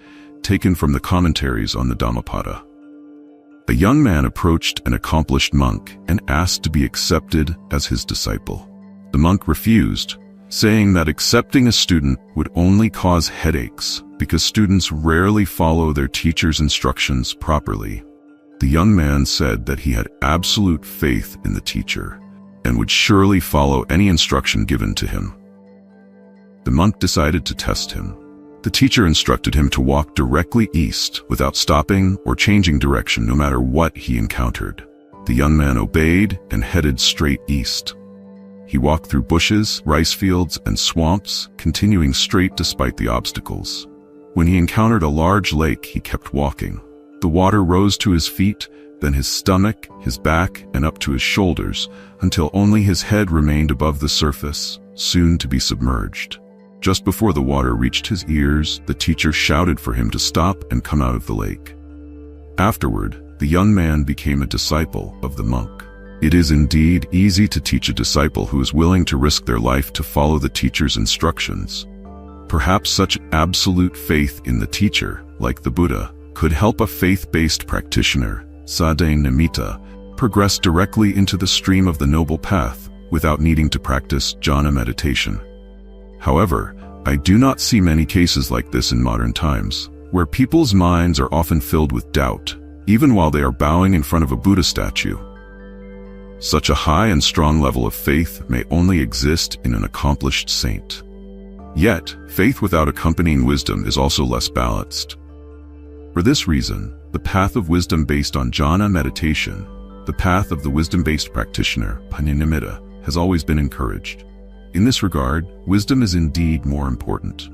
taken from the commentaries on the Dhammapada. A young man approached an accomplished monk and asked to be accepted as his disciple. The monk refused, saying that accepting a student would only cause headaches because students rarely follow their teacher's instructions properly. The young man said that he had absolute faith in the teacher and would surely follow any instruction given to him. The monk decided to test him. The teacher instructed him to walk directly east without stopping or changing direction no matter what he encountered. The young man obeyed and headed straight east. He walked through bushes, rice fields, and swamps, continuing straight despite the obstacles. When he encountered a large lake, he kept walking. The water rose to his feet, then his stomach, his back, and up to his shoulders, until only his head remained above the surface, soon to be submerged. Just before the water reached his ears, the teacher shouted for him to stop and come out of the lake. Afterward, the young man became a disciple of the monk. It is indeed easy to teach a disciple who is willing to risk their life to follow the teacher's instructions. Perhaps such absolute faith in the teacher, like the Buddha, could help a faith-based practitioner, Saddha Nimitta, progress directly into the stream of the Noble Path without needing to practice jhana meditation. However, I do not see many cases like this in modern times, where people's minds are often filled with doubt, even while they are bowing in front of a Buddha statue. Such a high and strong level of faith may only exist in an accomplished saint. Yet, faith without accompanying wisdom is also less balanced. For this reason, the path of wisdom based on jhana meditation, the path of the wisdom-based practitioner, Panya Nimitta, has always been encouraged. In this regard, wisdom is indeed more important.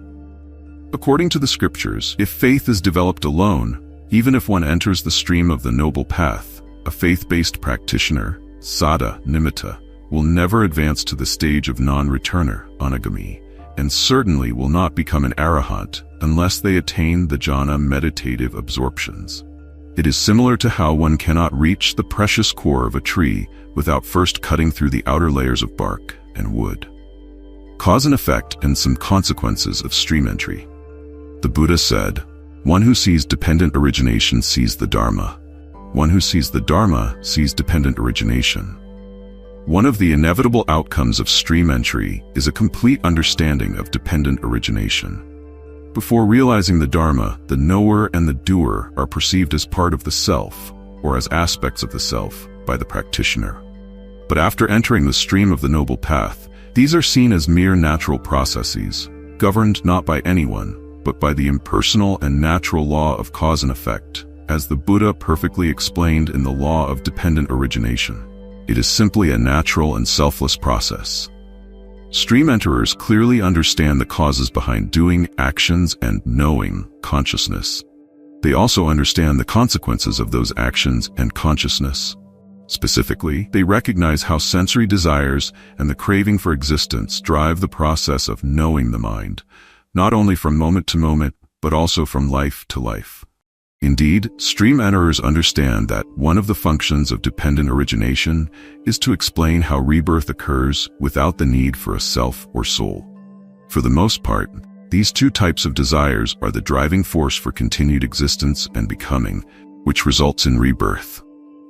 According to the scriptures, if faith is developed alone, even if one enters the stream of the Noble Path, a faith-based practitioner, Saddha Nimitta, will never advance to the stage of non-returner, anagami, and certainly will not become an arahant unless they attain the jhana meditative absorptions. It is similar to how one cannot reach the precious core of a tree without first cutting through the outer layers of bark and wood. Cause and effect and some consequences of stream entry. The Buddha said, "One who sees dependent origination sees the Dharma. One who sees the Dharma sees dependent origination." One of the inevitable outcomes of stream entry is a complete understanding of dependent origination. Before realizing the Dharma, the knower and the doer are perceived as part of the self, or as aspects of the self, by the practitioner. But after entering the stream of the Noble Path, these are seen as mere natural processes, governed not by anyone, but by the impersonal and natural law of cause and effect, as the Buddha perfectly explained in the law of dependent origination. It is simply a natural and selfless process. Stream enterers clearly understand the causes behind doing, actions, and knowing, consciousness. They also understand the consequences of those actions and consciousness. Specifically, they recognize how sensory desires and the craving for existence drive the process of knowing the mind, not only from moment to moment, but also from life to life. Indeed, stream enterers understand that one of the functions of dependent origination is to explain how rebirth occurs without the need for a self or soul. For the most part, these two types of desires are the driving force for continued existence and becoming, which results in rebirth.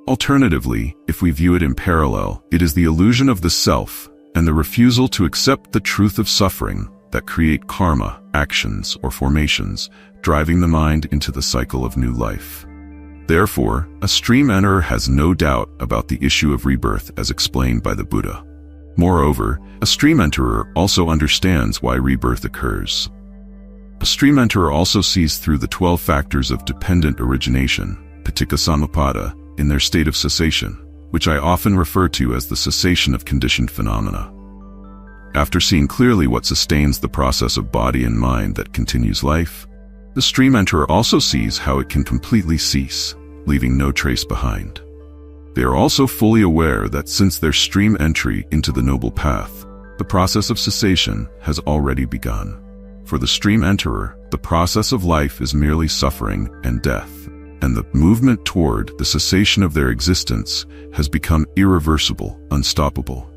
Alternatively, if we view it in parallel, it is the illusion of the self and the refusal to accept the truth of suffering that create karma, actions, or formations, driving the mind into the cycle of new life. Therefore, a stream enterer has no doubt about the issue of rebirth as explained by the Buddha. Moreover, a stream enterer also understands why rebirth occurs. A stream enterer also sees through the 12 factors of dependent origination, paticca samuppada, in their state of cessation, which I often refer to as the cessation of conditioned phenomena. After seeing clearly what sustains the process of body and mind that continues life, the stream enterer also sees how it can completely cease, leaving no trace behind. They are also fully aware that since their stream entry into the Noble Path, the process of cessation has already begun. For the stream enterer, the process of life is merely suffering and death, and the movement toward the cessation of their existence has become irreversible, unstoppable.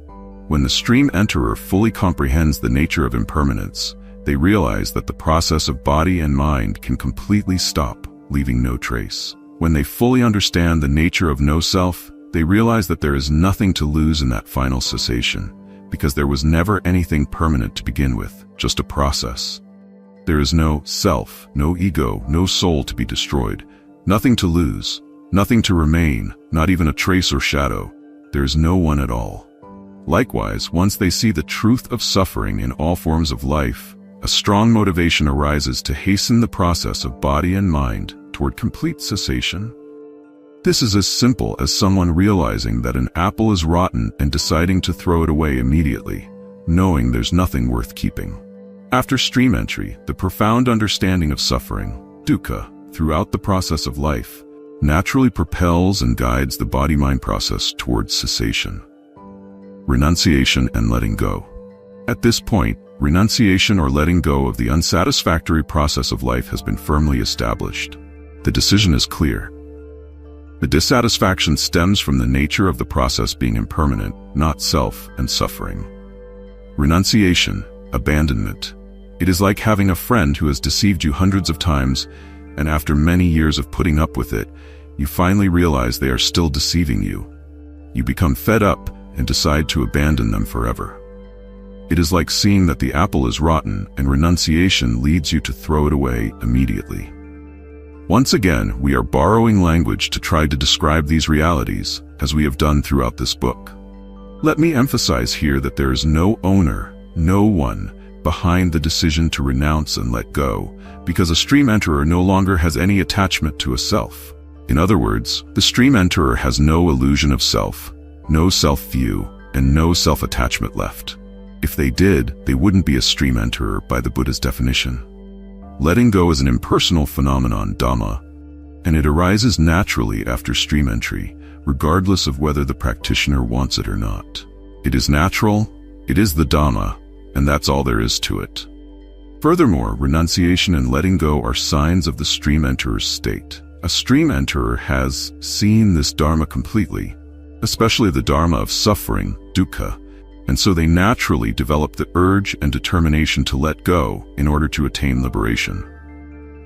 When the stream enterer fully comprehends the nature of impermanence, they realize that the process of body and mind can completely stop, leaving no trace. When they fully understand the nature of no self, they realize that there is nothing to lose in that final cessation, because there was never anything permanent to begin with, just a process. There is no self, no ego, no soul to be destroyed, nothing to lose, nothing to remain, not even a trace or shadow. There is no one at all. Likewise, once they see the truth of suffering in all forms of life, a strong motivation arises to hasten the process of body and mind toward complete cessation. This is as simple as someone realizing that an apple is rotten and deciding to throw it away immediately, knowing there's nothing worth keeping. After stream entry, the profound understanding of suffering, dukkha, throughout the process of life, naturally propels and guides the body-mind process towards cessation. Renunciation and letting go. At this point, renunciation or letting go of the unsatisfactory process of life has been firmly established. The decision is clear. The dissatisfaction stems from the nature of the process being impermanent, not self and suffering. Renunciation, abandonment. It is like having a friend who has deceived you hundreds of times, and after many years of putting up with it, you finally realize they are still deceiving you. You become fed up and decide to abandon them forever. It is like seeing that the apple is rotten, and renunciation leads you to throw it away immediately. Once again, we are borrowing language to try to describe these realities, as we have done throughout this book. Let me emphasize here that there is no owner, no one, behind the decision to renounce and let go, because a stream enterer no longer has any attachment to a self. In other words, the stream enterer has no illusion of self, no self-view, and no self-attachment left. If they did, they wouldn't be a stream enterer by the Buddha's definition. Letting go is an impersonal phenomenon, Dhamma, and it arises naturally after stream entry, regardless of whether the practitioner wants it or not. It is natural, it is the Dhamma, and that's all there is to it. Furthermore, renunciation and letting go are signs of the stream enterer's state. A stream enterer has seen this Dharma completely, especially the Dharma of suffering, dukkha, and so they naturally develop the urge and determination to let go in order to attain liberation.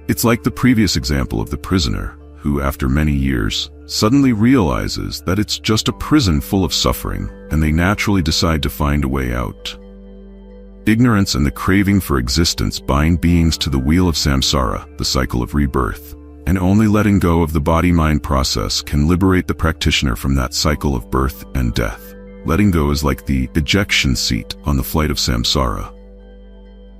It's like the previous example of the prisoner, who after many years suddenly realizes that it's just a prison full of suffering, and they naturally decide to find a way out. Ignorance and the craving for existence bind beings to the wheel of samsara, the cycle of rebirth, and only letting go of the body-mind process can liberate the practitioner from that cycle of birth and death. Letting go is like the ejection seat on the flight of samsara.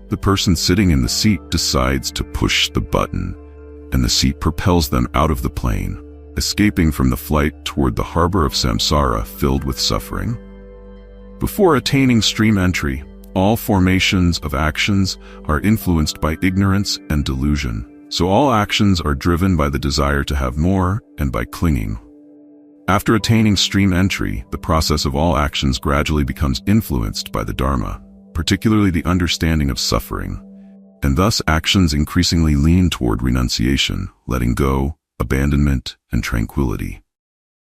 The person sitting in the seat decides to push the button, and the seat propels them out of the plane, escaping from the flight toward the harbor of samsara filled with suffering. Before attaining stream entry, all formations of actions are influenced by ignorance and delusion, so all actions are driven by the desire to have more and by clinging. After attaining stream entry, the process of all actions gradually becomes influenced by the Dharma, particularly the understanding of suffering, and thus actions increasingly lean toward renunciation, letting go, abandonment, and tranquility,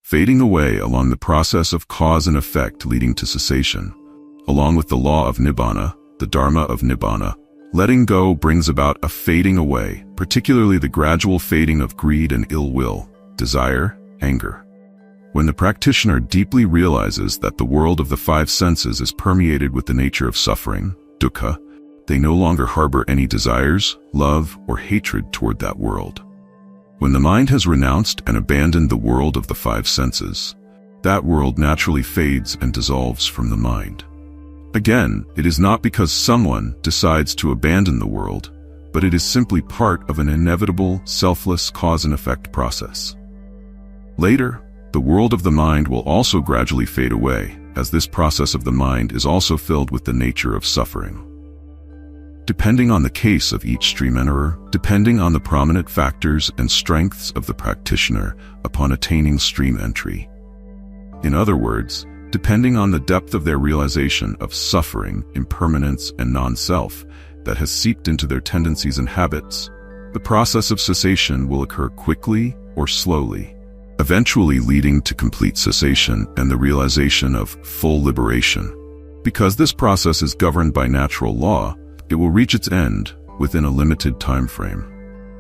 fading away along the process of cause and effect leading to cessation. Along with the law of Nibbana, the Dharma of Nibbana, letting go brings about a fading away, particularly the gradual fading of greed and ill will, desire, anger. When the practitioner deeply realizes that the world of the five senses is permeated with the nature of suffering, dukkha, they no longer harbor any desires, love, or hatred toward that world. When the mind has renounced and abandoned the world of the five senses, that world naturally fades and dissolves from the mind. Again, it is not because someone decides to abandon the world, but it is simply part of an inevitable, selfless cause and effect process. Later, the world of the mind will also gradually fade away, as this process of the mind is also filled with the nature of suffering. Depending on the case of each stream enterer, depending on the prominent factors and strengths of the practitioner upon attaining stream entry. In other words, depending on the depth of their realization of suffering, impermanence, and non-self that has seeped into their tendencies and habits, the process of cessation will occur quickly or slowly, eventually leading to complete cessation and the realization of full liberation. Because this process is governed by natural law, it will reach its end within a limited time frame.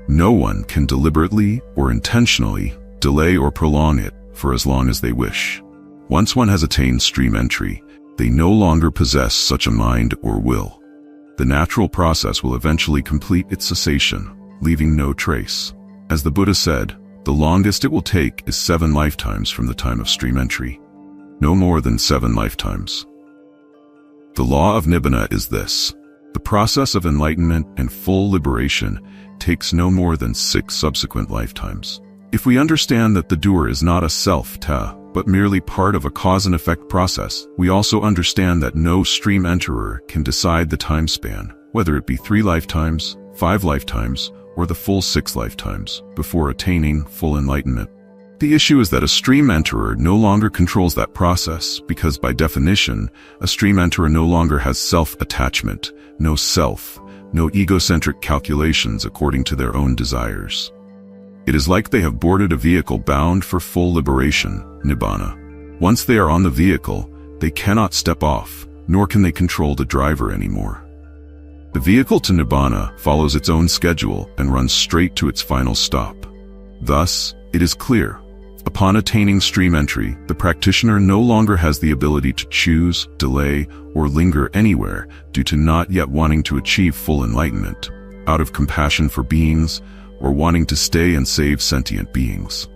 No one can deliberately or intentionally delay or prolong it for as long as they wish. Once one has attained stream entry, they no longer possess such a mind or will. The natural process will eventually complete its cessation, leaving no trace. As the Buddha said, the longest it will take is 7 lifetimes from the time of stream entry. No more than 7 lifetimes. The law of Nibbana is this. The process of enlightenment and full liberation takes no more than 6 subsequent lifetimes. If we understand that the doer is not a self, but merely part of a cause and effect process, we also understand that no stream enterer can decide the time span, whether it be 3 lifetimes, 5 lifetimes, or the full 6 lifetimes, before attaining full enlightenment. The issue is that a stream enterer no longer controls that process because, by definition, a stream enterer no longer has self-attachment, no self, no egocentric calculations according to their own desires. It is like they have boarded a vehicle bound for full liberation, Nibbana. Once they are on the vehicle, they cannot step off, nor can they control the driver anymore. The vehicle to Nibbana follows its own schedule and runs straight to its final stop. Thus, it is clear, upon attaining stream entry, the practitioner no longer has the ability to choose, delay, or linger anywhere due to not yet wanting to achieve full enlightenment, out of compassion for beings, or wanting to stay and save sentient beings.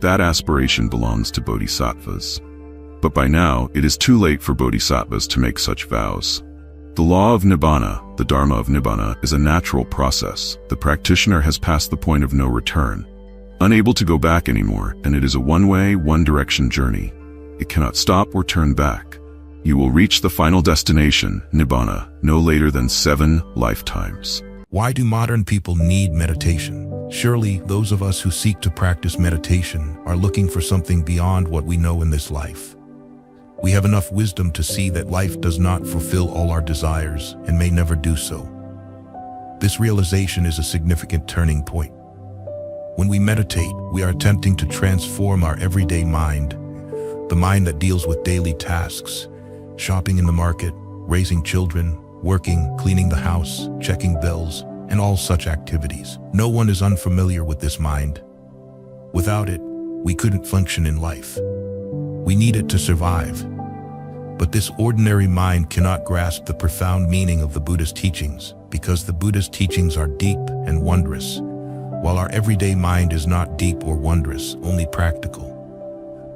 That aspiration belongs to bodhisattvas. But by now, it is too late for bodhisattvas to make such vows. The law of Nibbana, the Dharma of Nibbana, is a natural process. The practitioner has passed the point of no return, unable to go back anymore, and it is a one-way, one-direction journey. It cannot stop or turn back. You will reach the final destination, Nibbana, no later than 7 lifetimes. Why do modern people need meditation? Surely, those of us who seek to practice meditation are looking for something beyond what we know in this life. We have enough wisdom to see that life does not fulfill all our desires and may never do so. This realization is a significant turning point. When we meditate, we are attempting to transform our everyday mind, the mind that deals with daily tasks, shopping in the market, raising children, working, cleaning the house, checking bills, and all such activities. No one is unfamiliar with this mind. Without it, we couldn't function in life. We need it to survive. But this ordinary mind cannot grasp the profound meaning of the Buddhist teachings, because the Buddhist teachings are deep and wondrous, while our everyday mind is not deep or wondrous, only practical.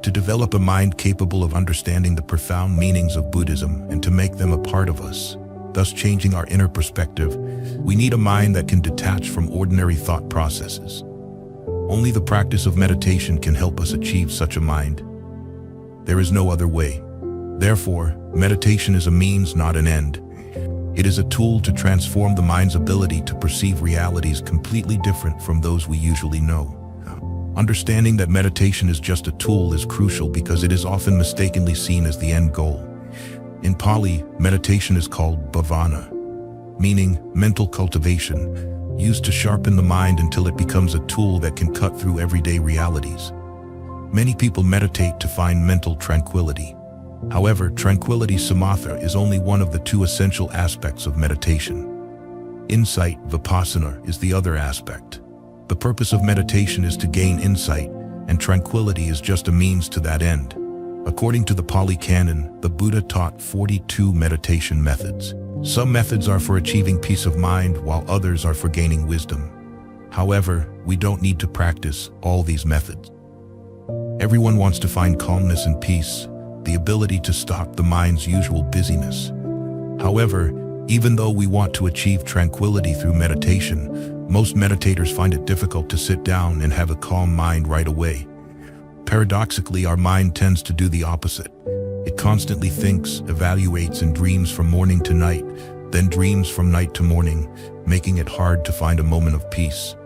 To develop a mind capable of understanding the profound meanings of Buddhism and to make them a part of us, thus changing our inner perspective, we need a mind that can detach from ordinary thought processes. Only the practice of meditation can help us achieve such a mind. There is no other way. Therefore, meditation is a means, not an end. It is a tool to transform the mind's ability to perceive realities completely different from those we usually know. Understanding that meditation is just a tool is crucial because it is often mistakenly seen as the end goal. In Pali, meditation is called bhavana, meaning mental cultivation, used to sharpen the mind until it becomes a tool that can cut through everyday realities. Many people meditate to find mental tranquility. However, tranquility samatha is only one of the two essential aspects of meditation. Insight, vipassana, is the other aspect. The purpose of meditation is to gain insight, and tranquility is just a means to that end. According to the Pali Canon, the Buddha taught 42 meditation methods. Some methods are for achieving peace of mind, while others are for gaining wisdom. However, we don't need to practice all these methods. Everyone wants to find calmness and peace, the ability to stop the mind's usual busyness. However, even though we want to achieve tranquility through meditation, most meditators find it difficult to sit down and have a calm mind right away. Paradoxically, our mind tends to do the opposite. It constantly thinks, evaluates, and dreams from morning to night, then dreams from night to morning, making it hard to find a moment of peace.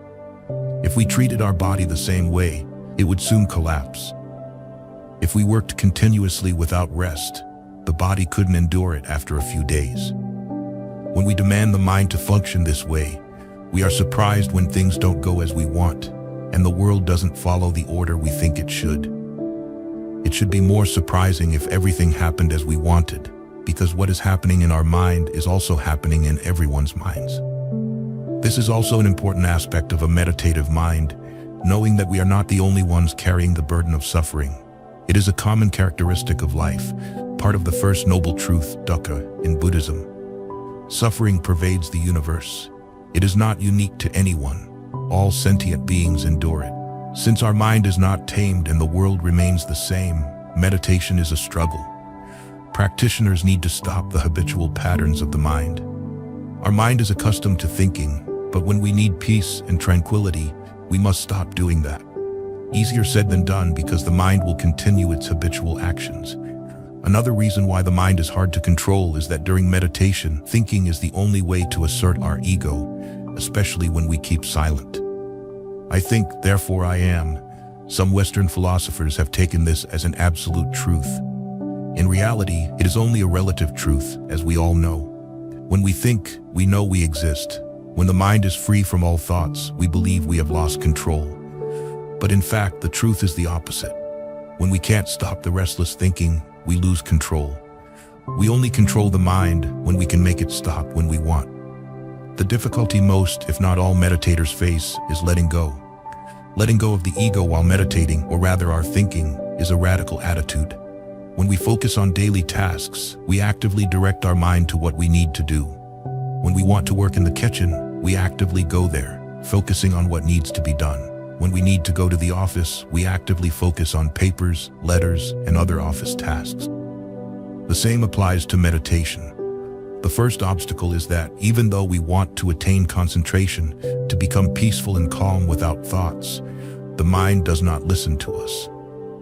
If we treated our body the same way, it would soon collapse. If we worked continuously without rest, the body couldn't endure it after a few days. When we demand the mind to function this way, we are surprised when things don't go as we want, and the world doesn't follow the order we think it should. It should be more surprising if everything happened as we wanted, because what is happening in our mind is also happening in everyone's minds. This is also an important aspect of a meditative mind, knowing that we are not the only ones carrying the burden of suffering. It is a common characteristic of life, part of the first noble truth, dukkha, in Buddhism. Suffering pervades the universe. It is not unique to anyone. All sentient beings endure it. Since our mind is not tamed and the world remains the same, meditation is a struggle. Practitioners need to stop the habitual patterns of the mind. Our mind is accustomed to thinking, but when we need peace and tranquility, we must stop doing that. Easier said than done because the mind will continue its habitual actions. Another reason why the mind is hard to control is that during meditation, thinking is the only way to assert our ego, especially when we keep silent. I think, therefore I am. Some Western philosophers have taken this as an absolute truth. In reality, it is only a relative truth, as we all know. When we think, we know we exist. When the mind is free from all thoughts, we believe we have lost control. But in fact, the truth is the opposite. When we can't stop the restless thinking, we lose control. We only control the mind when we can make it stop when we want. The difficulty most, if not all, meditators face is letting go. Letting go of the ego while meditating, or rather our thinking, is a radical attitude. When we focus on daily tasks, we actively direct our mind to what we need to do. When we want to work in the kitchen, we actively go there, focusing on what needs to be done. When we need to go to the office, we actively focus on papers, letters, and other office tasks. The same applies to meditation. The first obstacle is that, even though we want to attain concentration, to become peaceful and calm without thoughts, the mind does not listen to us.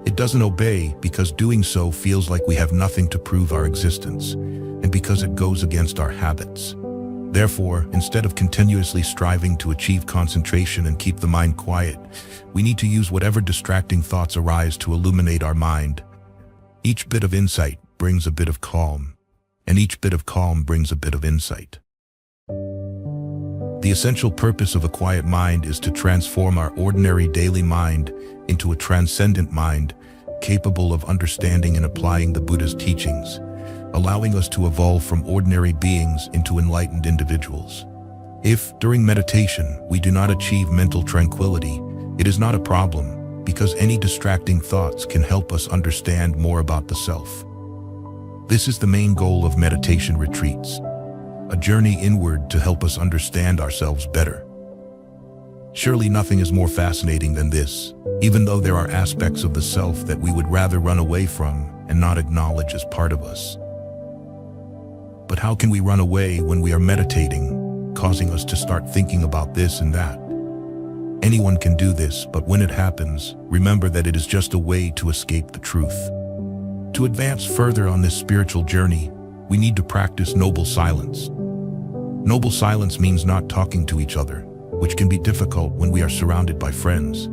It doesn't obey because doing so feels like we have nothing to prove our existence, and because it goes against our habits. Therefore, instead of continuously striving to achieve concentration and keep the mind quiet, we need to use whatever distracting thoughts arise to illuminate our mind. Each bit of insight brings a bit of calm, and each bit of calm brings a bit of insight. The essential purpose of a quiet mind is to transform our ordinary daily mind into a transcendent mind, capable of understanding and applying the Buddha's teachings, allowing us to evolve from ordinary beings into enlightened individuals. If, during meditation, we do not achieve mental tranquility, it is not a problem, because any distracting thoughts can help us understand more about the self. This is the main goal of meditation retreats, a journey inward to help us understand ourselves better. Surely nothing is more fascinating than this, even though there are aspects of the self that we would rather run away from and not acknowledge as part of us. But how can we run away when we are meditating, causing us to start thinking about this and that? Anyone can do this, but when it happens, remember that it is just a way to escape the truth. To advance further on this spiritual journey, we need to practice noble silence. Noble silence means not talking to each other, which can be difficult when we are surrounded by friends.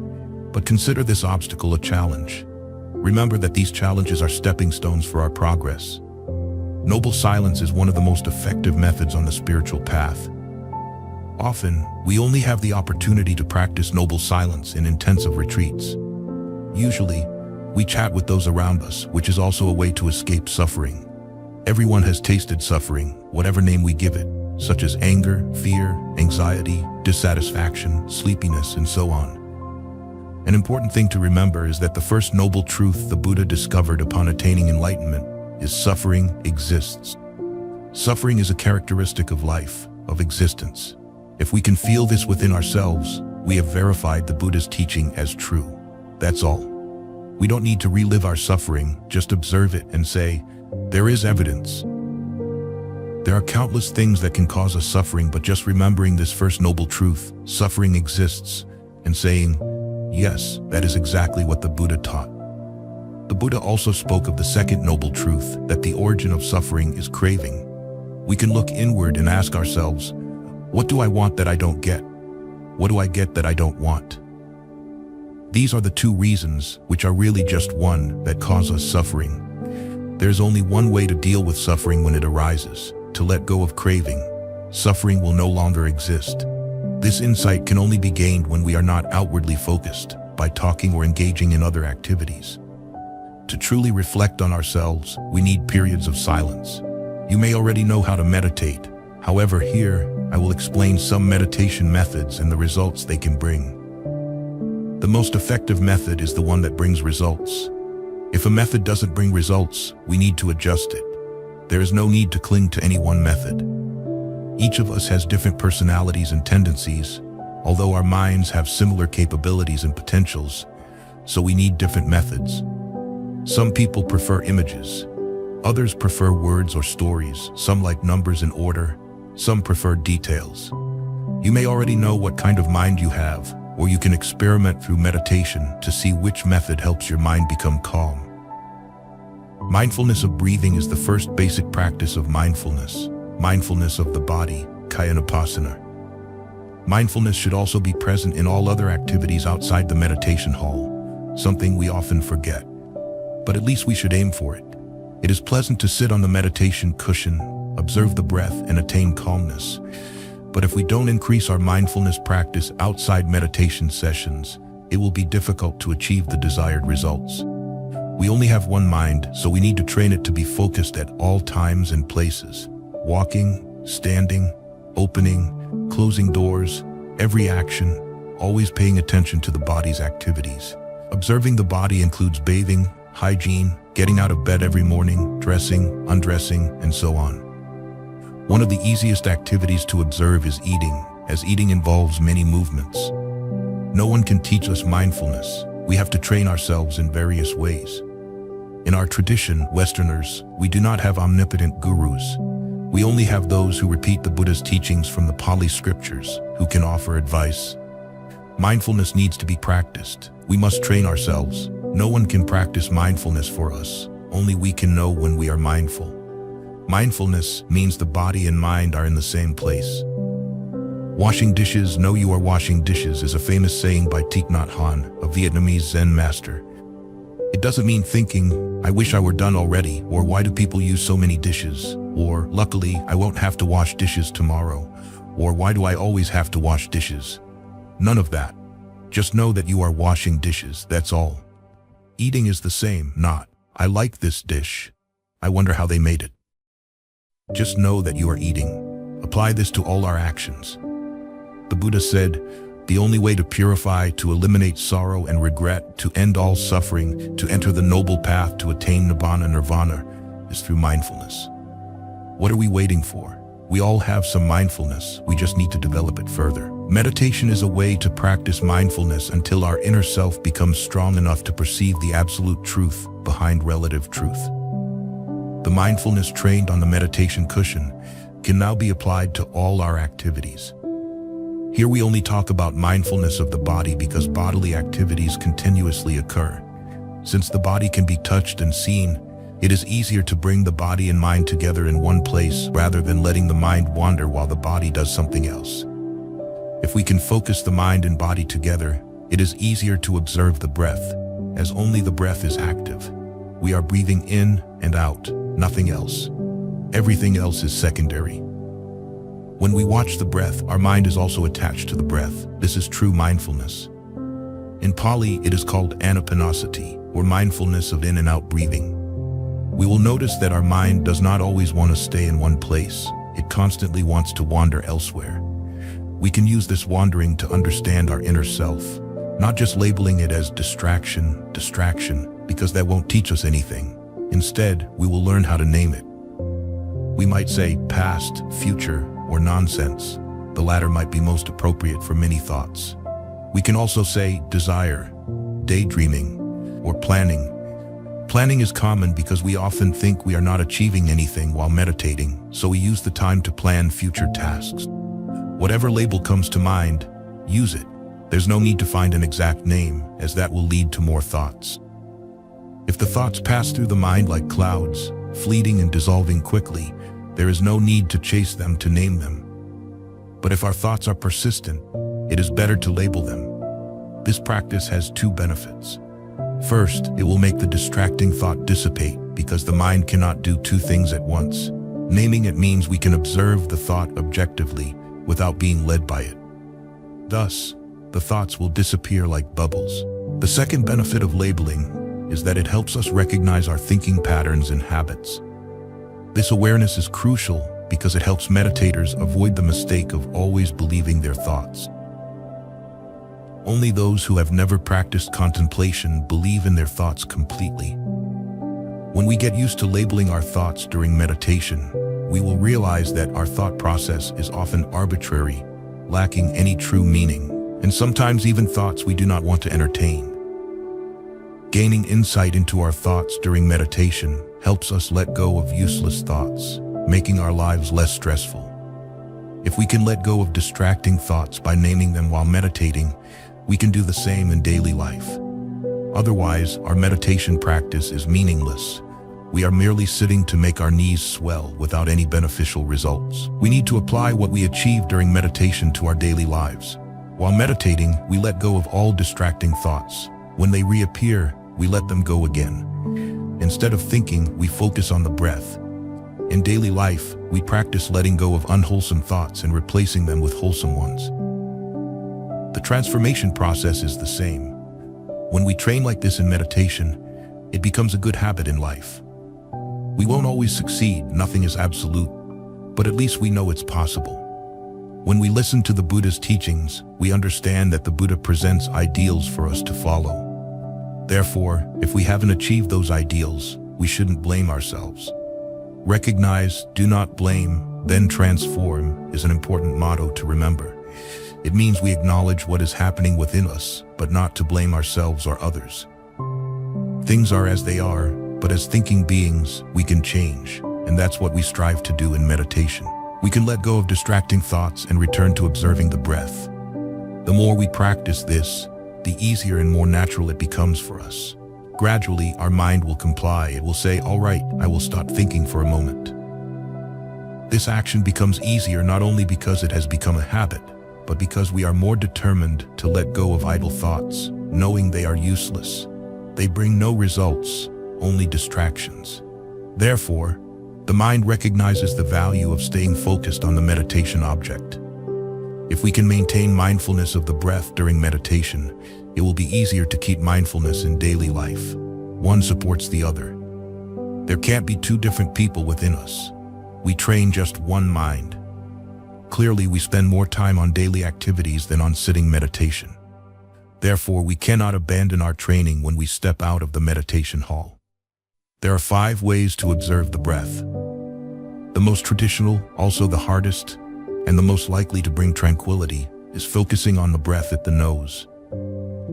But consider this obstacle a challenge. Remember that these challenges are stepping stones for our progress. Noble silence is one of the most effective methods on the spiritual path. Often, we only have the opportunity to practice noble silence in intensive retreats. Usually, we chat with those around us, which is also a way to escape suffering. Everyone has tasted suffering, whatever name we give it, such as anger, fear, anxiety, dissatisfaction, sleepiness, and so on. An important thing to remember is that the first noble truth the Buddha discovered upon attaining enlightenment is suffering exists. Suffering is a characteristic of life, of existence. If we can feel this within ourselves, we have verified the Buddha's teaching as true. That's all. We don't need to relive our suffering, just observe it and say, there is evidence. There are countless things that can cause us suffering, but just remembering this first noble truth, suffering exists, and saying, yes, that is exactly what the Buddha taught. The Buddha also spoke of the second noble truth, that the origin of suffering is craving. We can look inward and ask ourselves, what do I want that I don't get? What do I get that I don't want? These are the two reasons, which are really just one, that cause us suffering. There's only one way to deal with suffering when it arises, to let go of craving. Suffering will no longer exist. This insight can only be gained when we are not outwardly focused, by talking or engaging in other activities. To truly reflect on ourselves, we need periods of silence. You may already know how to meditate. However, here, I will explain some meditation methods and the results they can bring. The most effective method is the one that brings results. If a method doesn't bring results, we need to adjust it. There is no need to cling to any one method. Each of us has different personalities and tendencies, although our minds have similar capabilities and potentials, so we need different methods. Some people prefer images. Others prefer words or stories. Some like numbers in order. Some prefer details. You may already know what kind of mind you have, or you can experiment through meditation to see which method helps your mind become calm. Mindfulness of breathing is the first basic practice of mindfulness. Mindfulness of the body, Kayanapasana. Mindfulness should also be present in all other activities outside the meditation hall, something we often forget. But at least we should aim for it. It is pleasant to sit on the meditation cushion, observe the breath, and attain calmness. But if we don't increase our mindfulness practice outside meditation sessions, it will be difficult to achieve the desired results. We only have one mind, so we need to train it to be focused at all times and places. Walking, standing, opening, closing doors, every action, always paying attention to the body's activities. Observing the body includes bathing, hygiene, getting out of bed every morning, dressing, undressing, and so on. One of the easiest activities to observe is eating, as eating involves many movements. No one can teach us mindfulness. We have to train ourselves in various ways. In our tradition, Westerners, we do not have omnipotent gurus. We only have those who repeat the Buddha's teachings from the Pali scriptures, who can offer advice. Mindfulness needs to be practiced. We must train ourselves. No one can practice mindfulness for us. Only we can know when we are mindful. Mindfulness means the body and mind are in the same place. Washing dishes, know you are washing dishes, is a famous saying by Thich Nhat Hanh, a Vietnamese Zen master. It doesn't mean thinking, I wish I were done already, or why do people use so many dishes, or luckily I won't have to wash dishes tomorrow, or why do I always have to wash dishes? None of that. Just know that you are washing dishes, that's all. Eating is the same, not, I like this dish. I wonder how they made it. Just know that you are eating. Apply this to all our actions. The Buddha said, the only way to purify, to eliminate sorrow and regret, to end all suffering, to enter the noble path, to attain nibbana nirvana, is through mindfulness. What are we waiting for? We all have some mindfulness, we just need to develop it further. Meditation is a way to practice mindfulness until our inner self becomes strong enough to perceive the absolute truth behind relative truth. The mindfulness trained on the meditation cushion can now be applied to all our activities. Here we only talk about mindfulness of the body because bodily activities continuously occur. Since the body can be touched and seen, it is easier to bring the body and mind together in one place rather than letting the mind wander while the body does something else. If we can focus the mind and body together, it is easier to observe the breath, as only the breath is active. We are breathing in and out, nothing else. Everything else is secondary. When we watch the breath, our mind is also attached to the breath. This is true mindfulness. In Pali, it is called anapanasati, or mindfulness of in and out breathing. We will notice that our mind does not always want to stay in one place. It constantly wants to wander elsewhere. We can use this wandering to understand our inner self, not just labeling it as distraction, because that won't teach us anything. Instead, we will learn how to name it. We might say past, future, or nonsense. The latter might be most appropriate for many thoughts. We can also say desire, daydreaming, or planning. Planning is common because we often think we are not achieving anything while meditating, so we use the time to plan future tasks. Whatever label comes to mind, use it. There's no need to find an exact name, as that will lead to more thoughts. If the thoughts pass through the mind like clouds, fleeting and dissolving quickly, there is no need to chase them to name them. But if our thoughts are persistent, it is better to label them. This practice has two benefits. First, it will make the distracting thought dissipate because the mind cannot do two things at once. Naming it means we can observe the thought objectively without being led by it. Thus, the thoughts will disappear like bubbles. The second benefit of labeling is that it helps us recognize our thinking patterns and habits. This awareness is crucial because it helps meditators avoid the mistake of always believing their thoughts. Only those who have never practiced contemplation believe in their thoughts completely. When we get used to labeling our thoughts during meditation, we will realize that our thought process is often arbitrary, lacking any true meaning, and sometimes even thoughts we do not want to entertain. Gaining insight into our thoughts during meditation helps us let go of useless thoughts, making our lives less stressful. If we can let go of distracting thoughts by naming them while meditating, we can do the same in daily life. Otherwise, our meditation practice is meaningless. We are merely sitting to make our knees swell without any beneficial results. We need to apply what we achieve during meditation to our daily lives. While meditating, we let go of all distracting thoughts. When they reappear, we let them go again. Instead of thinking, we focus on the breath. In daily life, we practice letting go of unwholesome thoughts and replacing them with wholesome ones. The transformation process is the same. When we train like this in meditation, it becomes a good habit in life. We won't always succeed, nothing is absolute, but at least we know it's possible. When we listen to the Buddha's teachings, we understand that the Buddha presents ideals for us to follow. Therefore, if we haven't achieved those ideals, we shouldn't blame ourselves. Recognize, do not blame, then transform is an important motto to remember. It means we acknowledge what is happening within us, but not to blame ourselves or others. Things are as they are, but as thinking beings, we can change, and that's what we strive to do in meditation. We can let go of distracting thoughts and return to observing the breath. The more we practice this, the easier and more natural it becomes for us. Gradually, our mind will comply. It will say, "All right, I will stop thinking for a moment." This action becomes easier not only because it has become a habit, but because we are more determined to let go of idle thoughts, knowing they are useless. They bring no results, only distractions. Therefore, the mind recognizes the value of staying focused on the meditation object. If we can maintain mindfulness of the breath during meditation, it will be easier to keep mindfulness in daily life. One supports the other. There can't be two different people within us. We train just one mind. Clearly, we spend more time on daily activities than on sitting meditation. Therefore, we cannot abandon our training when we step out of the meditation hall. There are 5 ways to observe the breath. The most traditional, also the hardest, and the most likely to bring tranquility is focusing on the breath at the nose.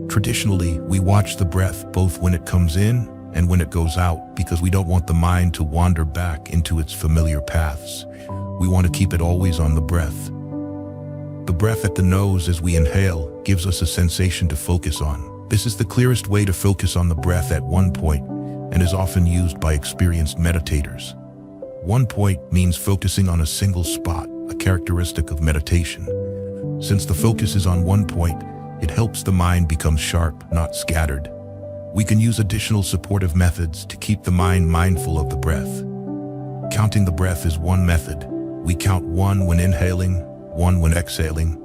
Traditionally, we watch the breath both when it comes in and when it goes out because we don't want the mind to wander back into its familiar paths. We want to keep it always on the breath. The breath at the nose as we inhale gives us a sensation to focus on. This is the clearest way to focus on the breath at one point and is often used by experienced meditators. One point means focusing on a single spot, a characteristic of meditation. Since the focus is on one point, it helps the mind become sharp, not scattered. We can use additional supportive methods to keep the mind mindful of the breath. Counting the breath is one method. We count 1 when inhaling, 1 when exhaling,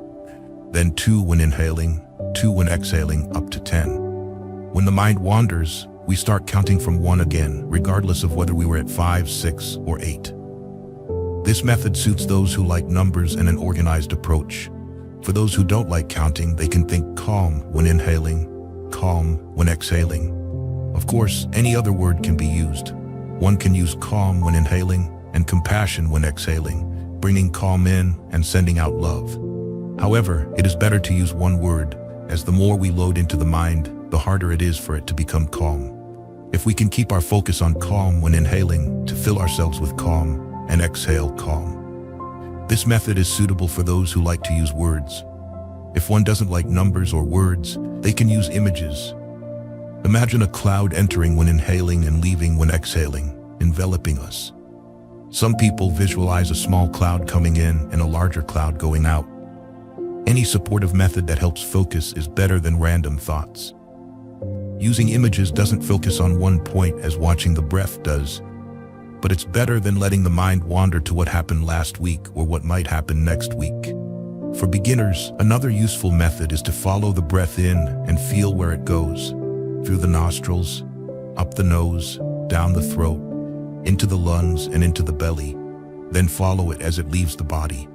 then 2 when inhaling, 2 when exhaling, up to 10. When the mind wanders, we start counting from 1 again, regardless of whether we were at 5, 6, or 8. This method suits those who like numbers and an organized approach. For those who don't like counting, they can think calm when inhaling, calm when exhaling. Of course, any other word can be used. One can use calm when inhaling and compassion when exhaling, bringing calm in and sending out love. However, it is better to use one word, as the more we load into the mind, the harder it is for it to become calm. If we can keep our focus on calm when inhaling to fill ourselves with calm and exhale calm. This method is suitable for those who like to use words. If one doesn't like numbers or words, they can use images. Imagine a cloud entering when inhaling and leaving when exhaling, enveloping us. Some people visualize a small cloud coming in and a larger cloud going out. Any supportive method that helps focus is better than random thoughts. Using images doesn't focus on one point as watching the breath does, but it's better than letting the mind wander to what happened last week or what might happen next week. For beginners, another useful method is to follow the breath in and feel where it goes, through the nostrils, up the nose, down the throat, into the lungs and into the belly, then follow it as it leaves the body.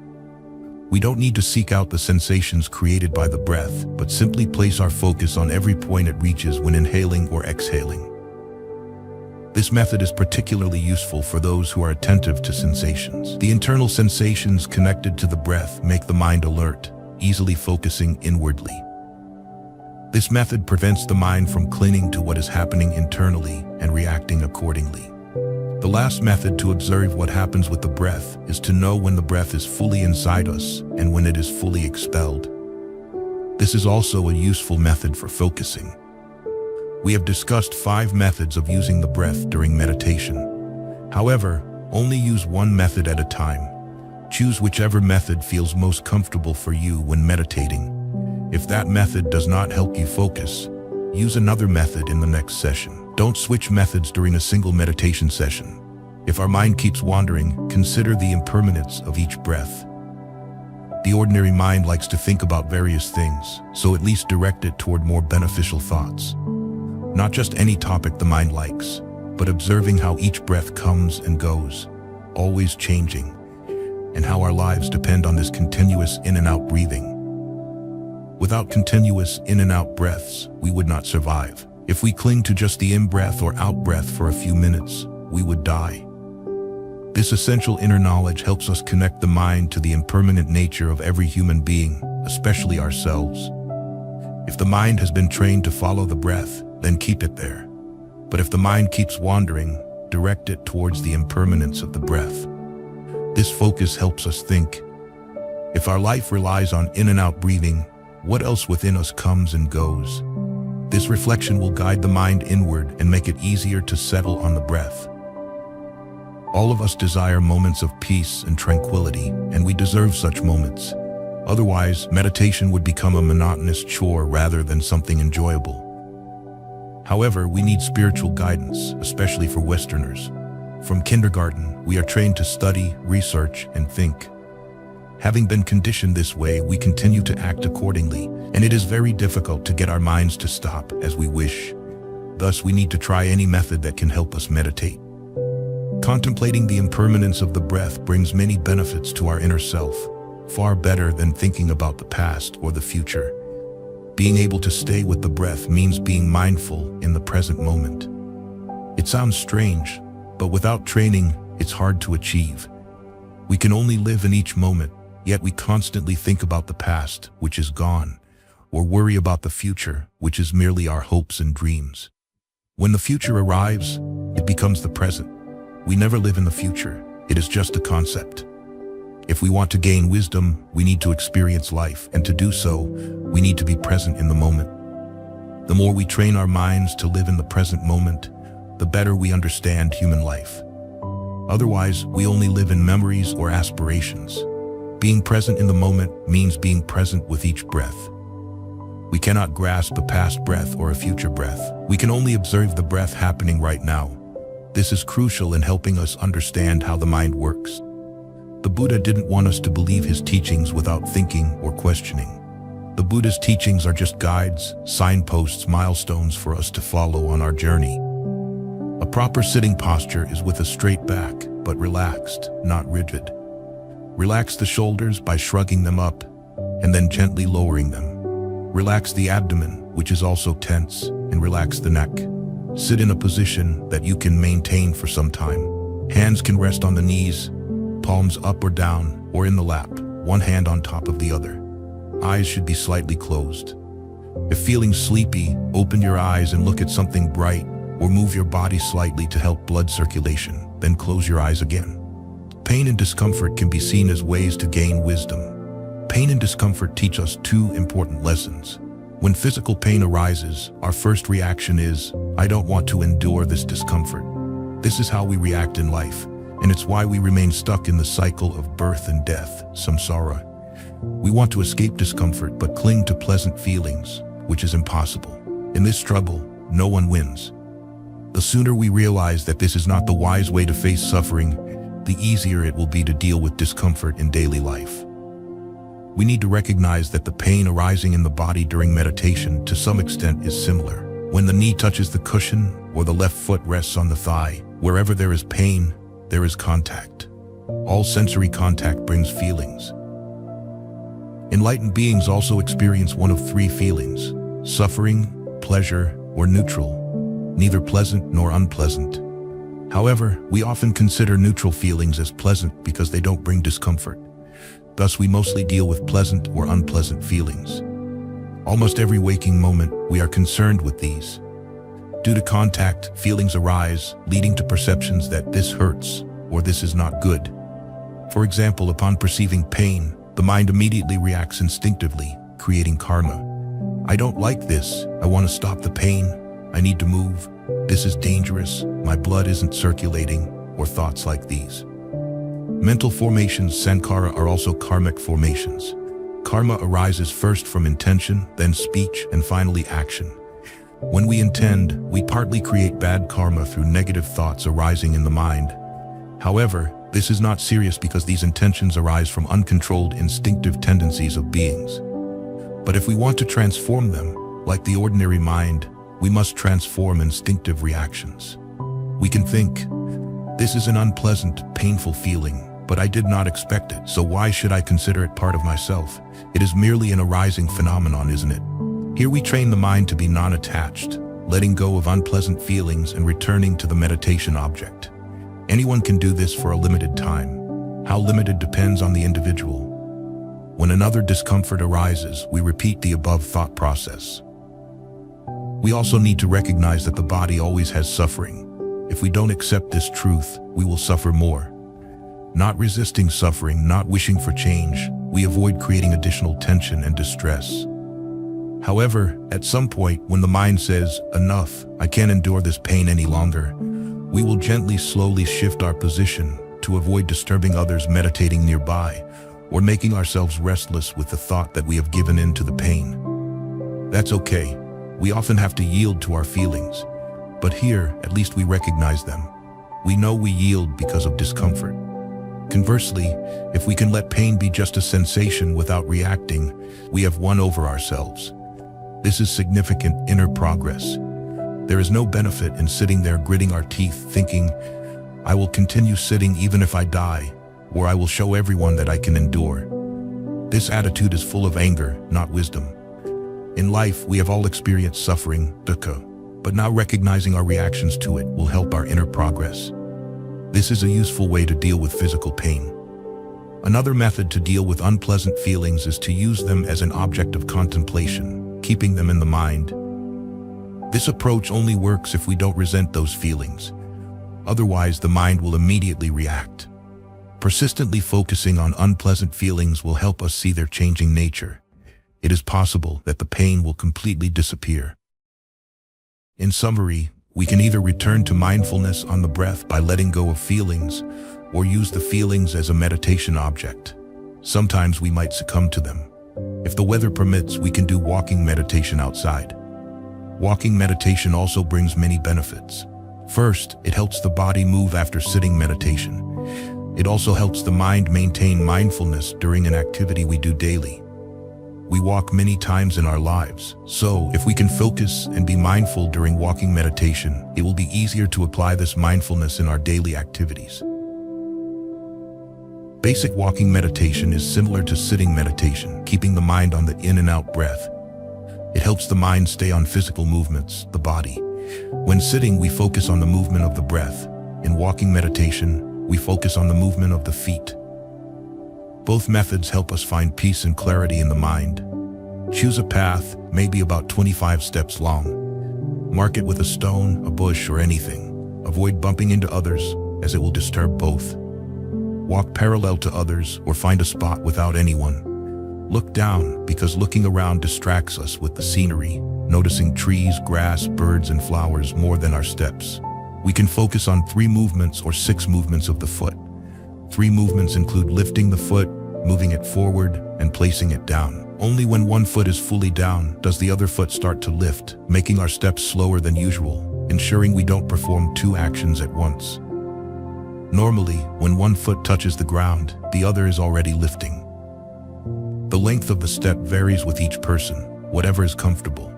We don't need to seek out the sensations created by the breath, but simply place our focus on every point it reaches when inhaling or exhaling. This method is particularly useful for those who are attentive to sensations. The internal sensations connected to the breath make the mind alert, easily focusing inwardly. This method prevents the mind from clinging to what is happening internally and reacting accordingly. The last method to observe what happens with the breath is to know when the breath is fully inside us and when it is fully expelled. This is also a useful method for focusing. We have discussed 5 methods of using the breath during meditation. However, only use one method at a time. Choose whichever method feels most comfortable for you when meditating. If that method does not help you focus, use another method in the next session. Don't switch methods during a single meditation session. If our mind keeps wandering, consider the impermanence of each breath. The ordinary mind likes to think about various things, so at least direct it toward more beneficial thoughts. Not just any topic the mind likes, but observing how each breath comes and goes, always changing, and how our lives depend on this continuous in and out breathing. Without continuous in and out breaths, we would not survive. If we cling to just the in-breath or out-breath for a few minutes, we would die. This essential inner knowledge helps us connect the mind to the impermanent nature of every human being, especially ourselves. If the mind has been trained to follow the breath, then keep it there. But if the mind keeps wandering, direct it towards the impermanence of the breath. This focus helps us think. If our life relies on in and out breathing, what else within us comes and goes? This reflection will guide the mind inward and make it easier to settle on the breath. All of us desire moments of peace and tranquility, and we deserve such moments. Otherwise, meditation would become a monotonous chore rather than something enjoyable. However, we need spiritual guidance, especially for Westerners. From kindergarten, we are trained to study, research, and think. Having been conditioned this way, we continue to act accordingly, and it is very difficult to get our minds to stop as we wish. Thus, we need to try any method that can help us meditate. Contemplating the impermanence of the breath brings many benefits to our inner self, far better than thinking about the past or the future. Being able to stay with the breath means being mindful in the present moment. It sounds strange, but without training, it's hard to achieve. We can only live in each moment, yet we constantly think about the past, which is gone, or worry about the future, which is merely our hopes and dreams. When the future arrives, it becomes the present. We never live in the future. It is just a concept. If we want to gain wisdom, we need to experience life, and to do so, we need to be present in the moment. The more we train our minds to live in the present moment, the better we understand human life. Otherwise, we only live in memories or aspirations. Being present in the moment means being present with each breath. We cannot grasp a past breath or a future breath. We can only observe the breath happening right now. This is crucial in helping us understand how the mind works. The Buddha didn't want us to believe his teachings without thinking or questioning. The Buddha's teachings are just guides, signposts, milestones for us to follow on our journey. A proper sitting posture is with a straight back, but relaxed, not rigid. Relax the shoulders by shrugging them up, and then gently lowering them. Relax the abdomen, which is also tense, and relax the neck. Sit in a position that you can maintain for some time. Hands can rest on the knees, palms up or down, or in the lap, one hand on top of the other. Eyes should be slightly closed. If feeling sleepy, open your eyes and look at something bright, or move your body slightly to help blood circulation, then close your eyes again. Pain and discomfort can be seen as ways to gain wisdom. Pain and discomfort teach us two important lessons. When physical pain arises, our first reaction is, I don't want to endure this discomfort. This is how we react in life, and it's why we remain stuck in the cycle of birth and death, samsara. We want to escape discomfort but cling to pleasant feelings, which is impossible. In this struggle, no one wins. The sooner we realize that this is not the wise way to face suffering, the easier it will be to deal with discomfort in daily life. We need to recognize that the pain arising in the body during meditation to some extent is similar. When the knee touches the cushion or the left foot rests on the thigh, wherever there is pain, there is contact. All sensory contact brings feelings. Enlightened beings also experience one of three feelings: suffering, pleasure, or neutral, neither pleasant nor unpleasant. However, we often consider neutral feelings as pleasant because they don't bring discomfort. Thus, we mostly deal with pleasant or unpleasant feelings. Almost every waking moment, we are concerned with these. Due to contact, feelings arise, leading to perceptions that this hurts or this is not good. For example, upon perceiving pain, the mind immediately reacts instinctively, creating karma. I don't like this. I want to stop the pain. I need to move. This is dangerous. My blood isn't circulating, or thoughts like these. Mental formations, sankhara, are also karmic formations. Karma arises first from intention, then speech, and finally action. When we intend, we partly create bad karma through negative thoughts arising in the mind. However, this is not serious because these intentions arise from uncontrolled instinctive tendencies of beings. But if we want to transform them, like the ordinary mind, we must transform instinctive reactions. We can think, this is an unpleasant, painful feeling, but I did not expect it, so why should I consider it part of myself? It is merely an arising phenomenon, isn't it? Here we train the mind to be non-attached, letting go of unpleasant feelings and returning to the meditation object. Anyone can do this for a limited time. How limited depends on the individual. When another discomfort arises, we repeat the above thought process. We also need to recognize that the body always has suffering. If we don't accept this truth, we will suffer more. Not resisting suffering, not wishing for change, we avoid creating additional tension and distress. However, at some point, when the mind says, enough, I can't endure this pain any longer, we will gently, slowly shift our position to avoid disturbing others meditating nearby or making ourselves restless with the thought that we have given in to the pain. That's okay. We often have to yield to our feelings, but here, at least we recognize them. We know we yield because of discomfort. Conversely, if we can let pain be just a sensation without reacting, we have won over ourselves. This is significant inner progress. There is no benefit in sitting there gritting our teeth thinking, I will continue sitting even if I die, or I will show everyone that I can endure. This attitude is full of anger, not wisdom. In life, we have all experienced suffering, dukkha, but now recognizing our reactions to it will help our inner progress. This is a useful way to deal with physical pain. Another method to deal with unpleasant feelings is to use them as an object of contemplation, keeping them in the mind. This approach only works if we don't resent those feelings. Otherwise, the mind will immediately react. Persistently focusing on unpleasant feelings will help us see their changing nature. It is possible that the pain will completely disappear. In summary, we can either return to mindfulness on the breath by letting go of feelings, or use the feelings as a meditation object. Sometimes we might succumb to them. If the weather permits, we can do walking meditation outside. Walking meditation also brings many benefits. First, it helps the body move after sitting meditation. It also helps the mind maintain mindfulness during an activity we do daily. We walk many times in our lives, so if we can focus and be mindful during walking meditation, it will be easier to apply this mindfulness in our daily activities. Basic walking meditation is similar to sitting meditation, keeping the mind on the in and out breath. It helps the mind stay on physical movements, the body. When sitting, we focus on the movement of the breath. In walking meditation, we focus on the movement of the feet. Both methods help us find peace and clarity in the mind. Choose a path, maybe about 25 steps long. Mark it with a stone, a bush, or anything. Avoid bumping into others, as it will disturb both. Walk parallel to others, or find a spot without anyone. Look down, because looking around distracts us with the scenery, noticing trees, grass, birds, and flowers more than our steps. We can focus on 3 movements or 6 movements of the foot. 3 movements include lifting the foot, moving it forward, and placing it down. Only when one foot is fully down does the other foot start to lift, making our steps slower than usual, ensuring we don't perform 2 actions at once. Normally, when one foot touches the ground, the other is already lifting. The length of the step varies with each person, whatever is comfortable.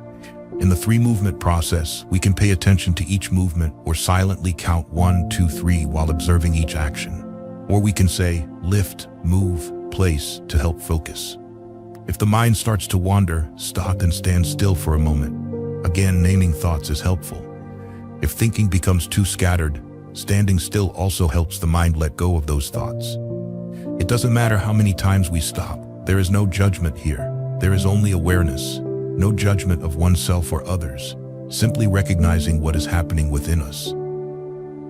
In the 3-movement process, we can pay attention to each movement or silently count 1, 2, 3 while observing each action. Or we can say, lift, move, place to help focus. If the mind starts to wander, stop and stand still for a moment. Again, naming thoughts is helpful. If thinking becomes too scattered, standing still also helps the mind let go of those thoughts. It doesn't matter how many times we stop. There is no judgment here. There is only awareness. No judgment of oneself or others. Simply recognizing what is happening within us.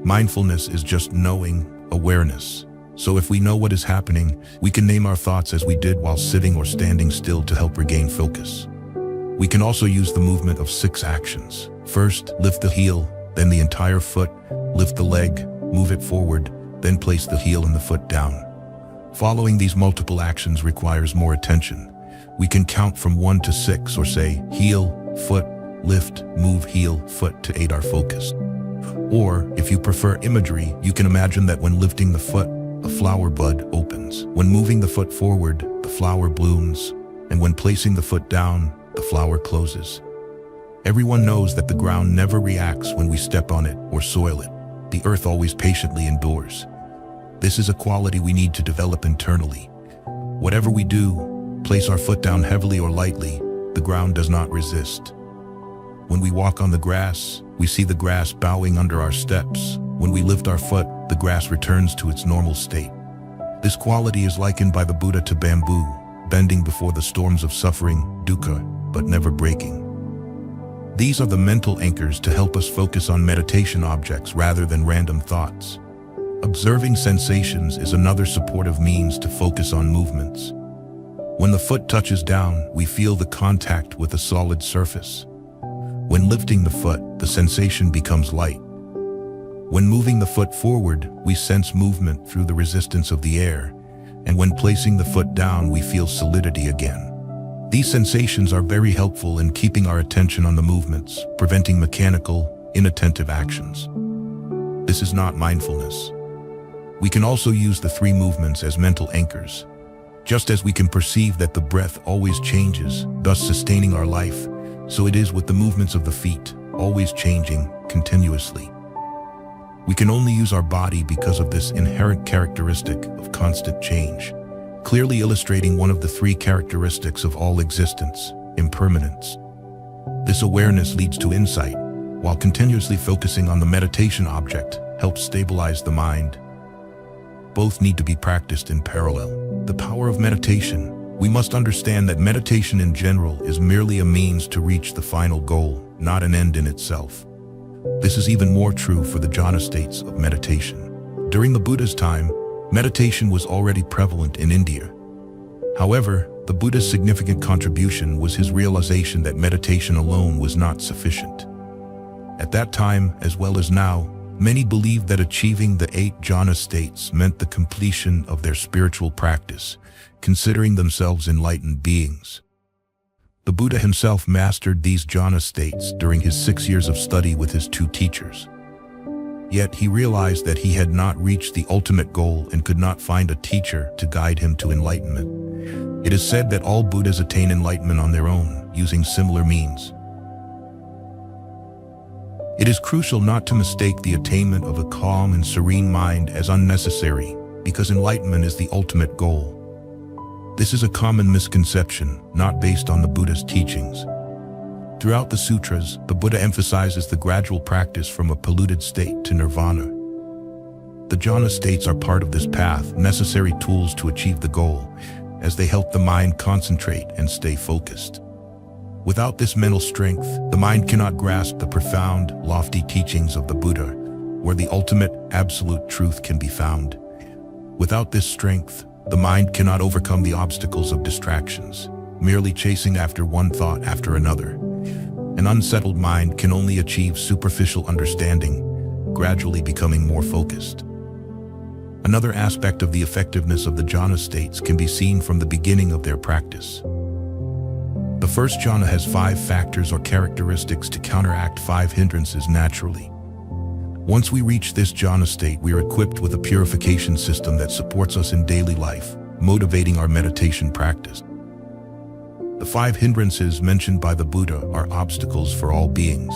Mindfulness is just knowing, awareness. So if we know what is happening, we can name our thoughts as we did while sitting or standing still to help regain focus. We can also use the movement of 6 actions. First, lift the heel, then the entire foot, lift the leg, move it forward, then place the heel and the foot down. Following these multiple actions requires more attention. We can count from 1 to 6 or say heel, foot, lift, move, heel, foot to aid our focus. Or, if you prefer imagery, you can imagine that when lifting the foot, a flower bud opens. When moving the foot forward, the flower blooms. And when placing the foot down, the flower closes. Everyone knows that the ground never reacts when we step on it or soil it. The earth always patiently endures. This is a quality we need to develop internally. Whatever we do, place our foot down heavily or lightly, the ground does not resist. When we walk on the grass, we see the grass bowing under our steps. When we lift our foot, the grass returns to its normal state. This quality is likened by the Buddha to bamboo, bending before the storms of suffering, dukkha, but never breaking. These are the mental anchors to help us focus on meditation objects rather than random thoughts. Observing sensations is another supportive means to focus on movements. When the foot touches down, we feel the contact with a solid surface. When lifting the foot, the sensation becomes light. When moving the foot forward, we sense movement through the resistance of the air, and when placing the foot down, we feel solidity again. These sensations are very helpful in keeping our attention on the movements, preventing mechanical, inattentive actions. This is not mindfulness. We can also use the 3 movements as mental anchors. Just as we can perceive that the breath always changes, thus sustaining our life, so it is with the movements of the feet, always changing, continuously. We can only use our body because of this inherent characteristic of constant change, clearly illustrating one of the 3 characteristics of all existence, impermanence. This awareness leads to insight. while continuously focusing on the meditation object helps stabilize the mind. Both need to be practiced in parallel. The power of meditation. We must understand that meditation in general is merely a means to reach the final goal, not an end in itself. This is even more true for the jhana states of meditation. During the Buddha's time, meditation was already prevalent in India. However, the Buddha's significant contribution was his realization that meditation alone was not sufficient. At that time, as well as now, many believed that achieving the 8 jhana states meant the completion of their spiritual practice, considering themselves enlightened beings. The Buddha himself mastered these jhana states during his 6 years of study with his 2 teachers. Yet he realized that he had not reached the ultimate goal and could not find a teacher to guide him to enlightenment. It is said that all Buddhas attain enlightenment on their own, using similar means. It is crucial not to mistake the attainment of a calm and serene mind as unnecessary, because enlightenment is the ultimate goal. This is a common misconception, not based on the Buddha's teachings. Throughout the sutras, the Buddha emphasizes the gradual practice from a polluted state to nirvana. The jhana states are part of this path, necessary tools to achieve the goal, as they help the mind concentrate and stay focused. Without this mental strength, the mind cannot grasp the profound, lofty teachings of the Buddha, where the ultimate, absolute truth can be found. Without this strength, the mind cannot overcome the obstacles of distractions, merely chasing after one thought after another. An unsettled mind can only achieve superficial understanding, gradually becoming more focused. Another aspect of the effectiveness of the jhana states can be seen from the beginning of their practice. The first jhana has 5 factors or characteristics to counteract 5 hindrances naturally. Once we reach this jhana state, we are equipped with a purification system that supports us in daily life, motivating our meditation practice. The 5 hindrances mentioned by the Buddha are obstacles for all beings.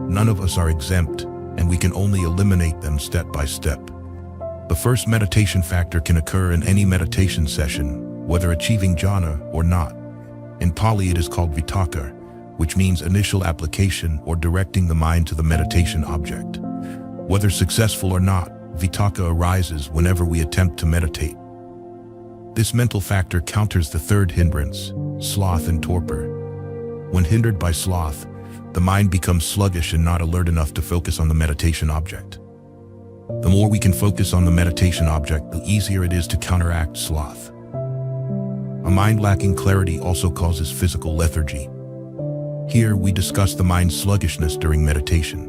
None of us are exempt, and we can only eliminate them step by step. The first meditation factor can occur in any meditation session, whether achieving jhana or not. In Pali it is called vitakka, which means initial application or directing the mind to the meditation object. Whether successful or not, vitakka arises whenever we attempt to meditate. This mental factor counters the third hindrance, sloth and torpor. When hindered by sloth, the mind becomes sluggish and not alert enough to focus on the meditation object. The more we can focus on the meditation object, the easier it is to counteract sloth. A mind lacking clarity also causes physical lethargy. Here we discuss the mind's sluggishness during meditation.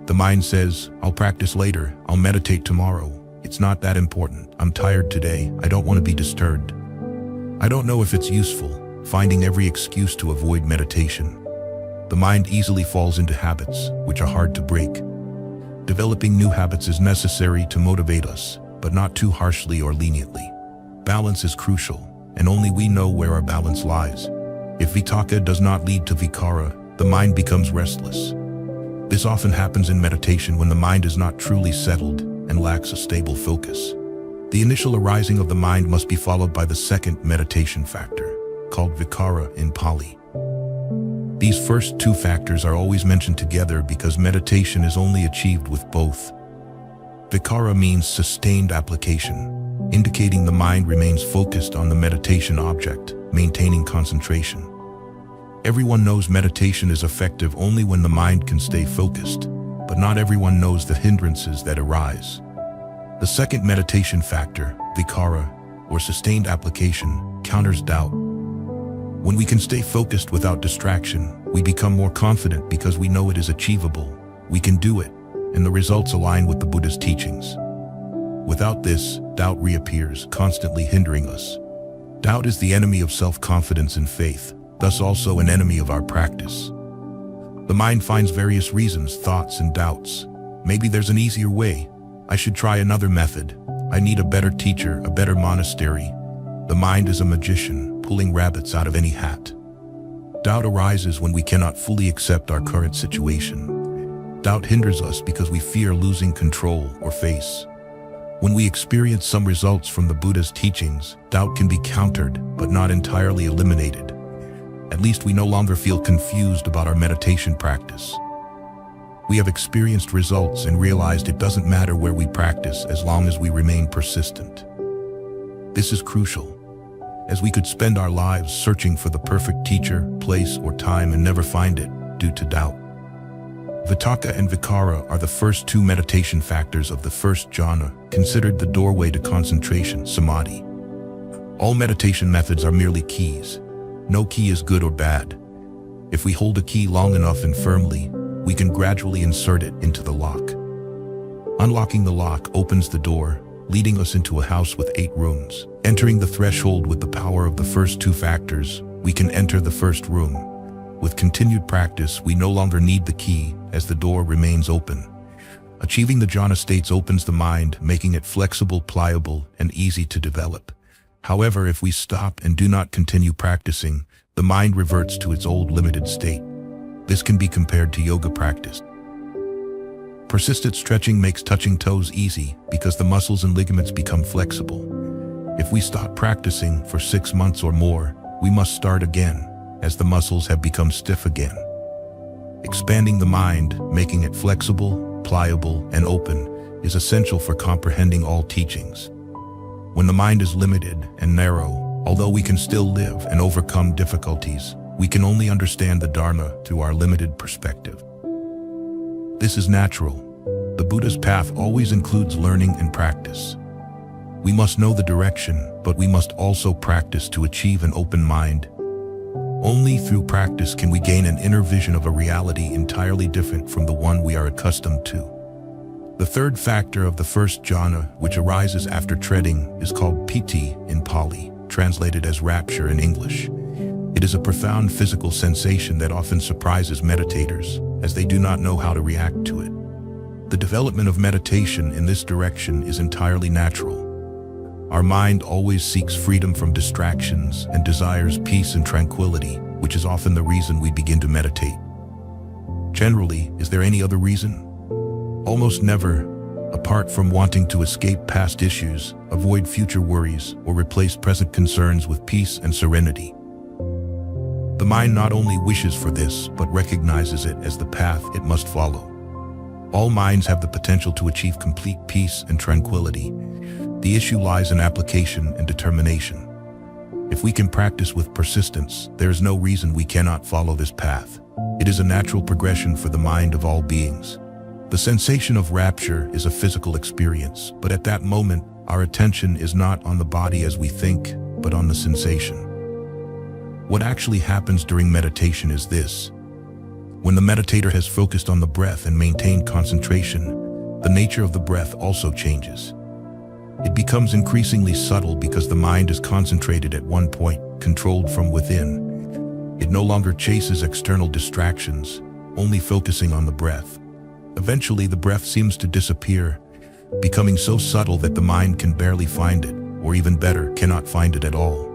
The mind says, "I'll practice later, I'll meditate tomorrow. It's not that important. I'm tired today. I don't want to be disturbed. I don't know if it's useful," finding every excuse to avoid meditation. The mind easily falls into habits, which are hard to break. Developing new habits is necessary to motivate us, but not too harshly or leniently. Balance is crucial, and only we know where our balance lies. If vitakka does not lead to vikara, the mind becomes restless. This often happens in meditation when the mind is not truly settled and lacks a stable focus. The initial arising of the mind must be followed by the second meditation factor, called vikara in Pali. These first 2 factors are always mentioned together because meditation is only achieved with both. Vikara means sustained application, indicating the mind remains focused on the meditation object, maintaining concentration. Everyone knows meditation is effective only when the mind can stay focused, but not everyone knows the hindrances that arise. The second meditation factor, vikara, or sustained application, counters doubt. When we can stay focused without distraction, we become more confident because we know it is achievable. We can do it, and the results align with the Buddha's teachings. Without this, doubt reappears, constantly hindering us. Doubt is the enemy of self-confidence and faith, thus also an enemy of our practice. The mind finds various reasons, thoughts, and doubts. Maybe there's an easier way. I should try another method. I need a better teacher, a better monastery. The mind is a magician, pulling rabbits out of any hat. Doubt arises when we cannot fully accept our current situation. Doubt hinders us because we fear losing control or face. When we experience some results from the Buddha's teachings, doubt can be countered, but not entirely eliminated. At least we no longer feel confused about our meditation practice. We have experienced results and realized it doesn't matter where we practice as long as we remain persistent. This is crucial, as we could spend our lives searching for the perfect teacher, place, or time and never find it due to doubt. Vitakka and Vikara are the first two meditation factors of the first jhana, considered the doorway to concentration, samadhi. All meditation methods are merely keys. No key is good or bad. If we hold a key long enough and firmly, we can gradually insert it into the lock. Unlocking the lock opens the door, leading us into a house with 8 rooms. Entering the threshold with the power of the first two factors, we can enter the first room. With continued practice, we no longer need the key, as the door remains open. Achieving the jhana states opens the mind, making it flexible, pliable, and easy to develop. However, if we stop and do not continue practicing, the mind reverts to its old limited state. This can be compared to yoga practice. Persistent stretching makes touching toes easy because the muscles and ligaments become flexible. If we stop practicing for 6 months or more, we must start again, as the muscles have become stiff again. Expanding the mind, making it flexible, pliable, and open, is essential for comprehending all teachings. When the mind is limited and narrow, although we can still live and overcome difficulties, we can only understand the Dharma through our limited perspective. This is natural. The Buddha's path always includes learning and practice. We must know the direction, but we must also practice to achieve an open mind. Only through practice can we gain an inner vision of a reality entirely different from the one we are accustomed to. The third factor of the first jhana, which arises after treading, is called piti in Pali, translated as rapture in English. It is a profound physical sensation that often surprises meditators, as they do not know how to react to it. The development of meditation in this direction is entirely natural. Our mind always seeks freedom from distractions and desires peace and tranquility, which is often the reason we begin to meditate. Generally, is there any other reason? Almost never, apart from wanting to escape past issues, avoid future worries, or replace present concerns with peace and serenity. The mind not only wishes for this, but recognizes it as the path it must follow. All minds have the potential to achieve complete peace and tranquility. The issue lies in application and determination. If we can practice with persistence, there is no reason we cannot follow this path. It is a natural progression for the mind of all beings. The sensation of rapture is a physical experience, but at that moment, our attention is not on the body as we think, but on the sensation. What actually happens during meditation is this. When the meditator has focused on the breath and maintained concentration, the nature of the breath also changes. It becomes increasingly subtle because the mind is concentrated at one point, controlled from within. It no longer chases external distractions, only focusing on the breath. Eventually, the breath seems to disappear, becoming so subtle that the mind can barely find it, or even better, cannot find it at all.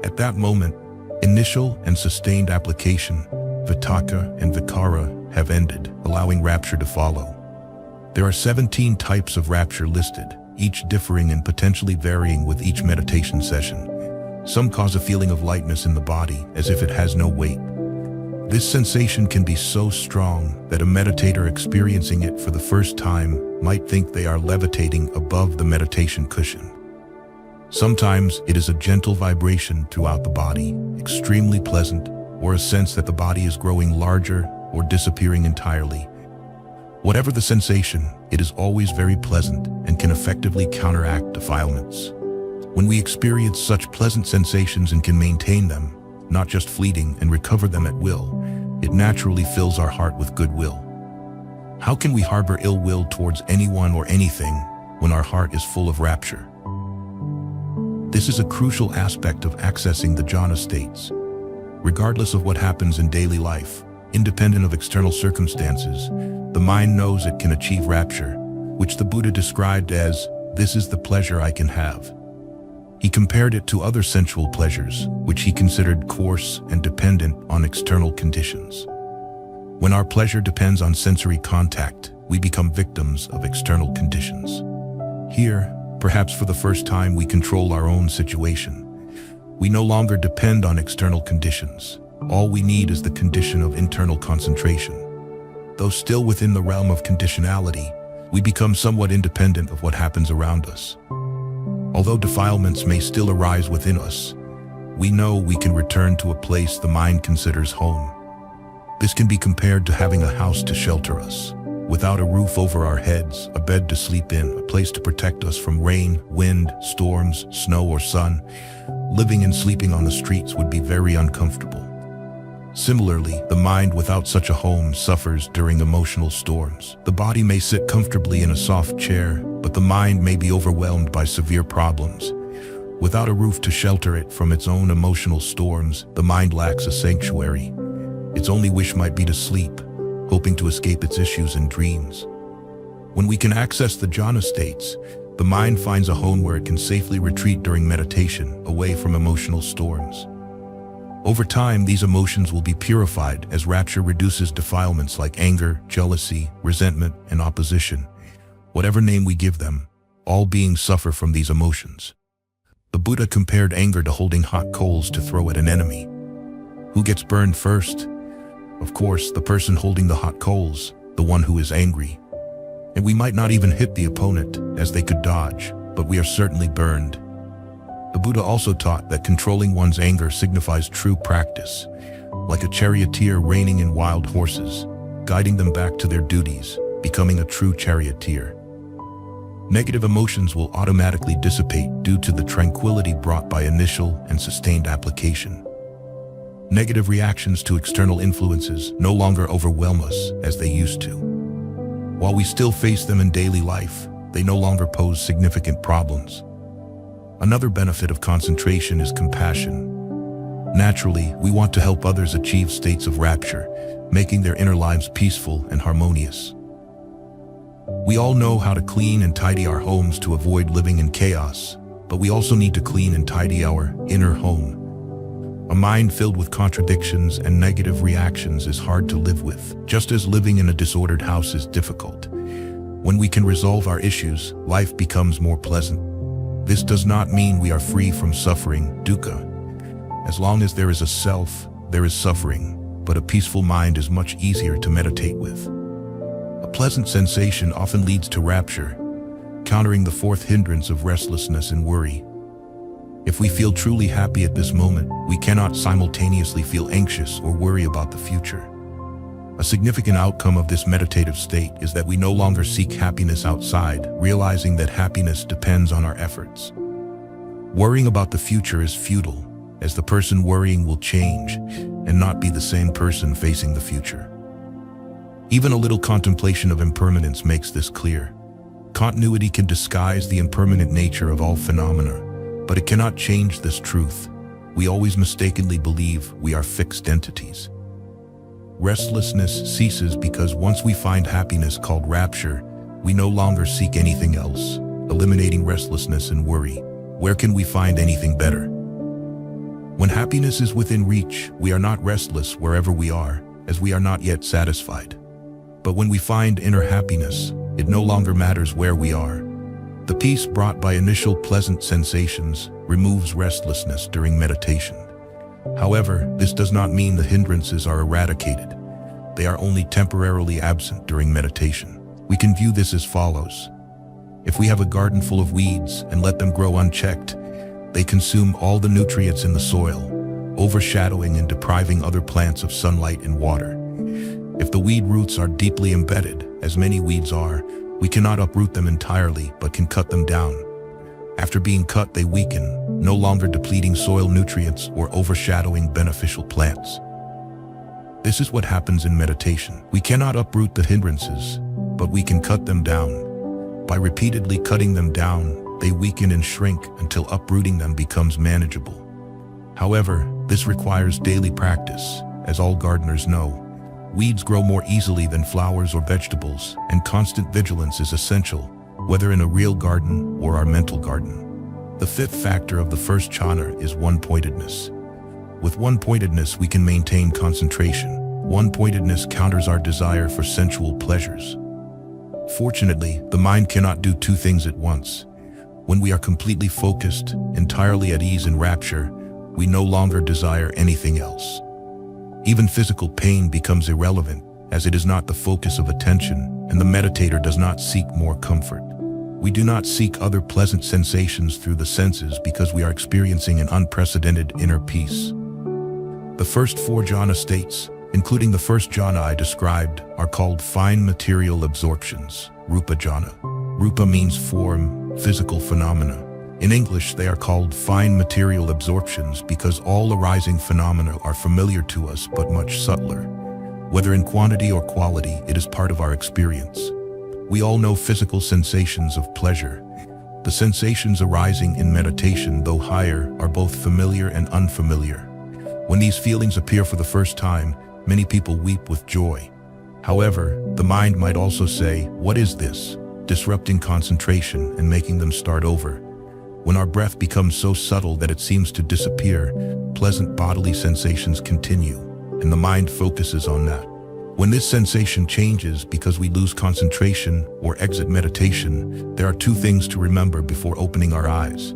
At that moment, initial and sustained application, vitakka and vikara, have ended, allowing rapture to follow. There are 17 types of rapture listed, each differing and potentially varying with each meditation session. Some cause a feeling of lightness in the body, as if it has no weight. This sensation can be so strong that a meditator experiencing it for the first time might think they are levitating above the meditation cushion. Sometimes it is a gentle vibration throughout the body, extremely pleasant, or a sense that the body is growing larger or disappearing entirely. Whatever the sensation, it is always very pleasant and can effectively counteract defilements. When we experience such pleasant sensations and can maintain them, not just fleeting, and recover them at will, it naturally fills our heart with goodwill. How can we harbor ill will towards anyone or anything when our heart is full of rapture? This is a crucial aspect of accessing the jhana states. Regardless of what happens in daily life, independent of external circumstances, the mind knows it can achieve rapture, which the Buddha described as, "This is the pleasure I can have." He compared it to other sensual pleasures, which he considered coarse and dependent on external conditions. When our pleasure depends on sensory contact, we become victims of external conditions. Here, perhaps for the first time, we control our own situation. We no longer depend on external conditions. All we need is the condition of internal concentration. Though still within the realm of conditionality, we become somewhat independent of what happens around us. Although defilements may still arise within us, we know we can return to a place the mind considers home. This can be compared to having a house to shelter us. Without a roof over our heads, a bed to sleep in, a place to protect us from rain, wind, storms, snow, or sun, living and sleeping on the streets would be very uncomfortable. Similarly, the mind without such a home suffers during emotional storms. The body may sit comfortably in a soft chair, but the mind may be overwhelmed by severe problems. Without a roof to shelter it from its own emotional storms, the mind lacks a sanctuary. Its only wish might be to sleep, hoping to escape its issues and dreams. When we can access the jhana states, the mind finds a home where it can safely retreat during meditation, away from emotional storms. Over time, these emotions will be purified as rapture reduces defilements like anger, jealousy, resentment, and opposition. Whatever name we give them, all beings suffer from these emotions. The Buddha compared anger to holding hot coals to throw at an enemy. Who gets burned first? Of course, the person holding the hot coals, the one who is angry. And we might not even hit the opponent, as they could dodge, but we are certainly burned. The Buddha also taught that controlling one's anger signifies true practice, like a charioteer reining in wild horses, guiding them back to their duties, becoming a true charioteer. Negative emotions will automatically dissipate due to the tranquility brought by initial and sustained application. Negative reactions to external influences no longer overwhelm us as they used to. While we still face them in daily life, they no longer pose significant problems. Another benefit of concentration is compassion. Naturally, we want to help others achieve states of rapture, making their inner lives peaceful and harmonious. We all know how to clean and tidy our homes to avoid living in chaos, but we also need to clean and tidy our inner home. A mind filled with contradictions and negative reactions is hard to live with, just as living in a disordered house is difficult. When we can resolve our issues, life becomes more pleasant. This does not mean we are free from suffering, dukkha. As long as there is a self, there is suffering, but a peaceful mind is much easier to meditate with. A pleasant sensation often leads to rapture, countering the fourth hindrance of restlessness and worry. If we feel truly happy at this moment, we cannot simultaneously feel anxious or worry about the future. A significant outcome of this meditative state is that we no longer seek happiness outside, realizing that happiness depends on our efforts. Worrying about the future is futile, as the person worrying will change and not be the same person facing the future. Even a little contemplation of impermanence makes this clear. Continuity can disguise the impermanent nature of all phenomena, but it cannot change this truth. We always mistakenly believe we are fixed entities. Restlessness ceases because once we find happiness called rapture, we no longer seek anything else, eliminating restlessness and worry. Where can we find anything better? When happiness is within reach, we are not restless wherever we are, as we are not yet satisfied. But when we find inner happiness, it no longer matters where we are. The peace brought by initial pleasant sensations removes restlessness during meditation. However, this does not mean the hindrances are eradicated. They are only temporarily absent during meditation. We can view this as follows. If we have a garden full of weeds and let them grow unchecked, they consume all the nutrients in the soil, overshadowing and depriving other plants of sunlight and water. If the weed roots are deeply embedded, as many weeds are, we cannot uproot them entirely, but can cut them down. After being cut, they weaken, no longer depleting soil nutrients or overshadowing beneficial plants. This is what happens in meditation. We cannot uproot the hindrances, but we can cut them down. By repeatedly cutting them down, they weaken and shrink until uprooting them becomes manageable. However, this requires daily practice, as all gardeners know. Weeds grow more easily than flowers or vegetables, and constant vigilance is essential, whether in a real garden or our mental garden. The fifth factor of the first jhana is one-pointedness. With one-pointedness, we can maintain concentration. One-pointedness counters our desire for sensual pleasures. Fortunately, the mind cannot do two things at once. When we are completely focused, entirely at ease in rapture, we no longer desire anything else. Even physical pain becomes irrelevant, as it is not the focus of attention, and the meditator does not seek more comfort. We do not seek other pleasant sensations through the senses because we are experiencing an unprecedented inner peace. The first 4 jhana states, including the first jhana I described, are called fine material absorptions, rupa jhana. Rupa means form, physical phenomena. In English, they are called fine material absorptions because all arising phenomena are familiar to us but much subtler. Whether in quantity or quality, it is part of our experience. We all know physical sensations of pleasure. The sensations arising in meditation, though higher, are both familiar and unfamiliar. When these feelings appear for the first time, many people weep with joy. However, the mind might also say, "What is this?" disrupting concentration and making them start over. When our breath becomes so subtle that it seems to disappear, pleasant bodily sensations continue, and the mind focuses on that. When this sensation changes because we lose concentration or exit meditation, there are 2 things to remember before opening our eyes.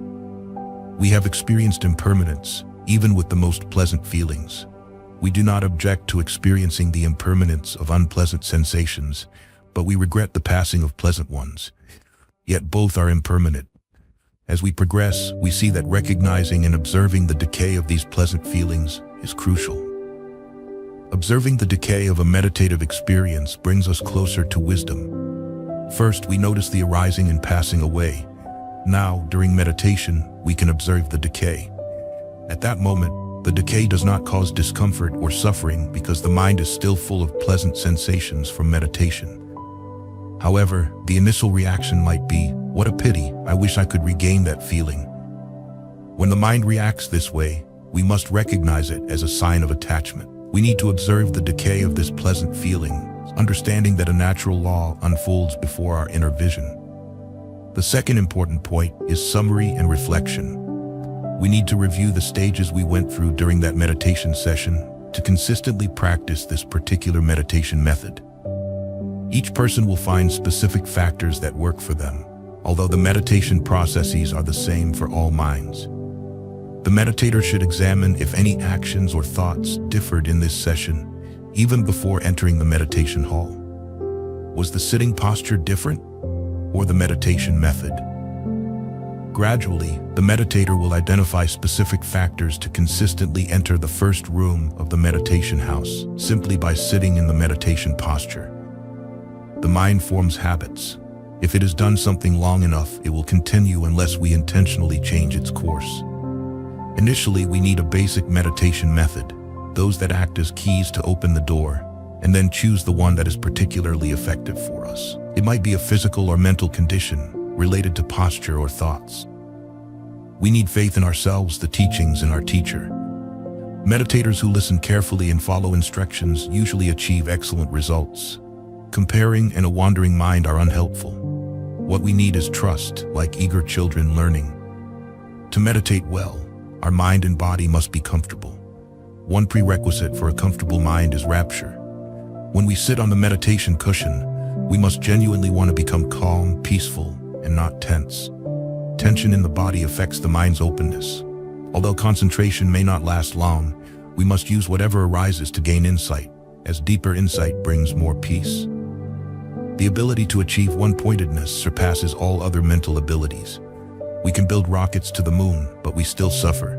We have experienced impermanence, even with the most pleasant feelings. We do not object to experiencing the impermanence of unpleasant sensations, but we regret the passing of pleasant ones. Yet both are impermanent. As we progress, we see that recognizing and observing the decay of these pleasant feelings is crucial. Observing the decay of a meditative experience brings us closer to wisdom. First, we notice the arising and passing away. Now, during meditation, we can observe the decay. At that moment, the decay does not cause discomfort or suffering because the mind is still full of pleasant sensations from meditation. However, the initial reaction might be, "What a pity, I wish I could regain that feeling." When the mind reacts this way, we must recognize it as a sign of attachment. We need to observe the decay of this pleasant feeling, understanding that a natural law unfolds before our inner vision. The second important point is summary and reflection. We need to review the stages we went through during that meditation session to consistently practice this particular meditation method. Each person will find specific factors that work for them, although the meditation processes are the same for all minds. The meditator should examine if any actions or thoughts differed in this session, even before entering the meditation hall. Was the sitting posture different, or the meditation method? Gradually, the meditator will identify specific factors to consistently enter the first room of the meditation house, simply by sitting in the meditation posture. The mind forms habits. If it has done something long enough, it will continue unless we intentionally change its course. Initially, we need a basic meditation method, those that act as keys to open the door, and then choose the one that is particularly effective for us. It might be a physical or mental condition related to posture or thoughts. We need faith in ourselves, the teachings, and our teacher. Meditators who listen carefully and follow instructions usually achieve excellent results. Comparing and a wandering mind are unhelpful. What we need is trust, like eager children learning. To meditate well, our mind and body must be comfortable. One prerequisite for a comfortable mind is rapture. When we sit on the meditation cushion, we must genuinely want to become calm, peaceful, and not tense. Tension in the body affects the mind's openness. Although concentration may not last long, we must use whatever arises to gain insight, as deeper insight brings more peace. The ability to achieve one-pointedness surpasses all other mental abilities. We can build rockets to the moon, but we still suffer.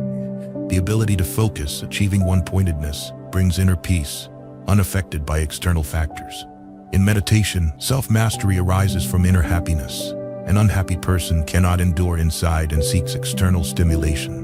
The ability to focus, achieving one-pointedness, brings inner peace, unaffected by external factors. In meditation, self-mastery arises from inner happiness. An unhappy person cannot endure inside and seeks external stimulation.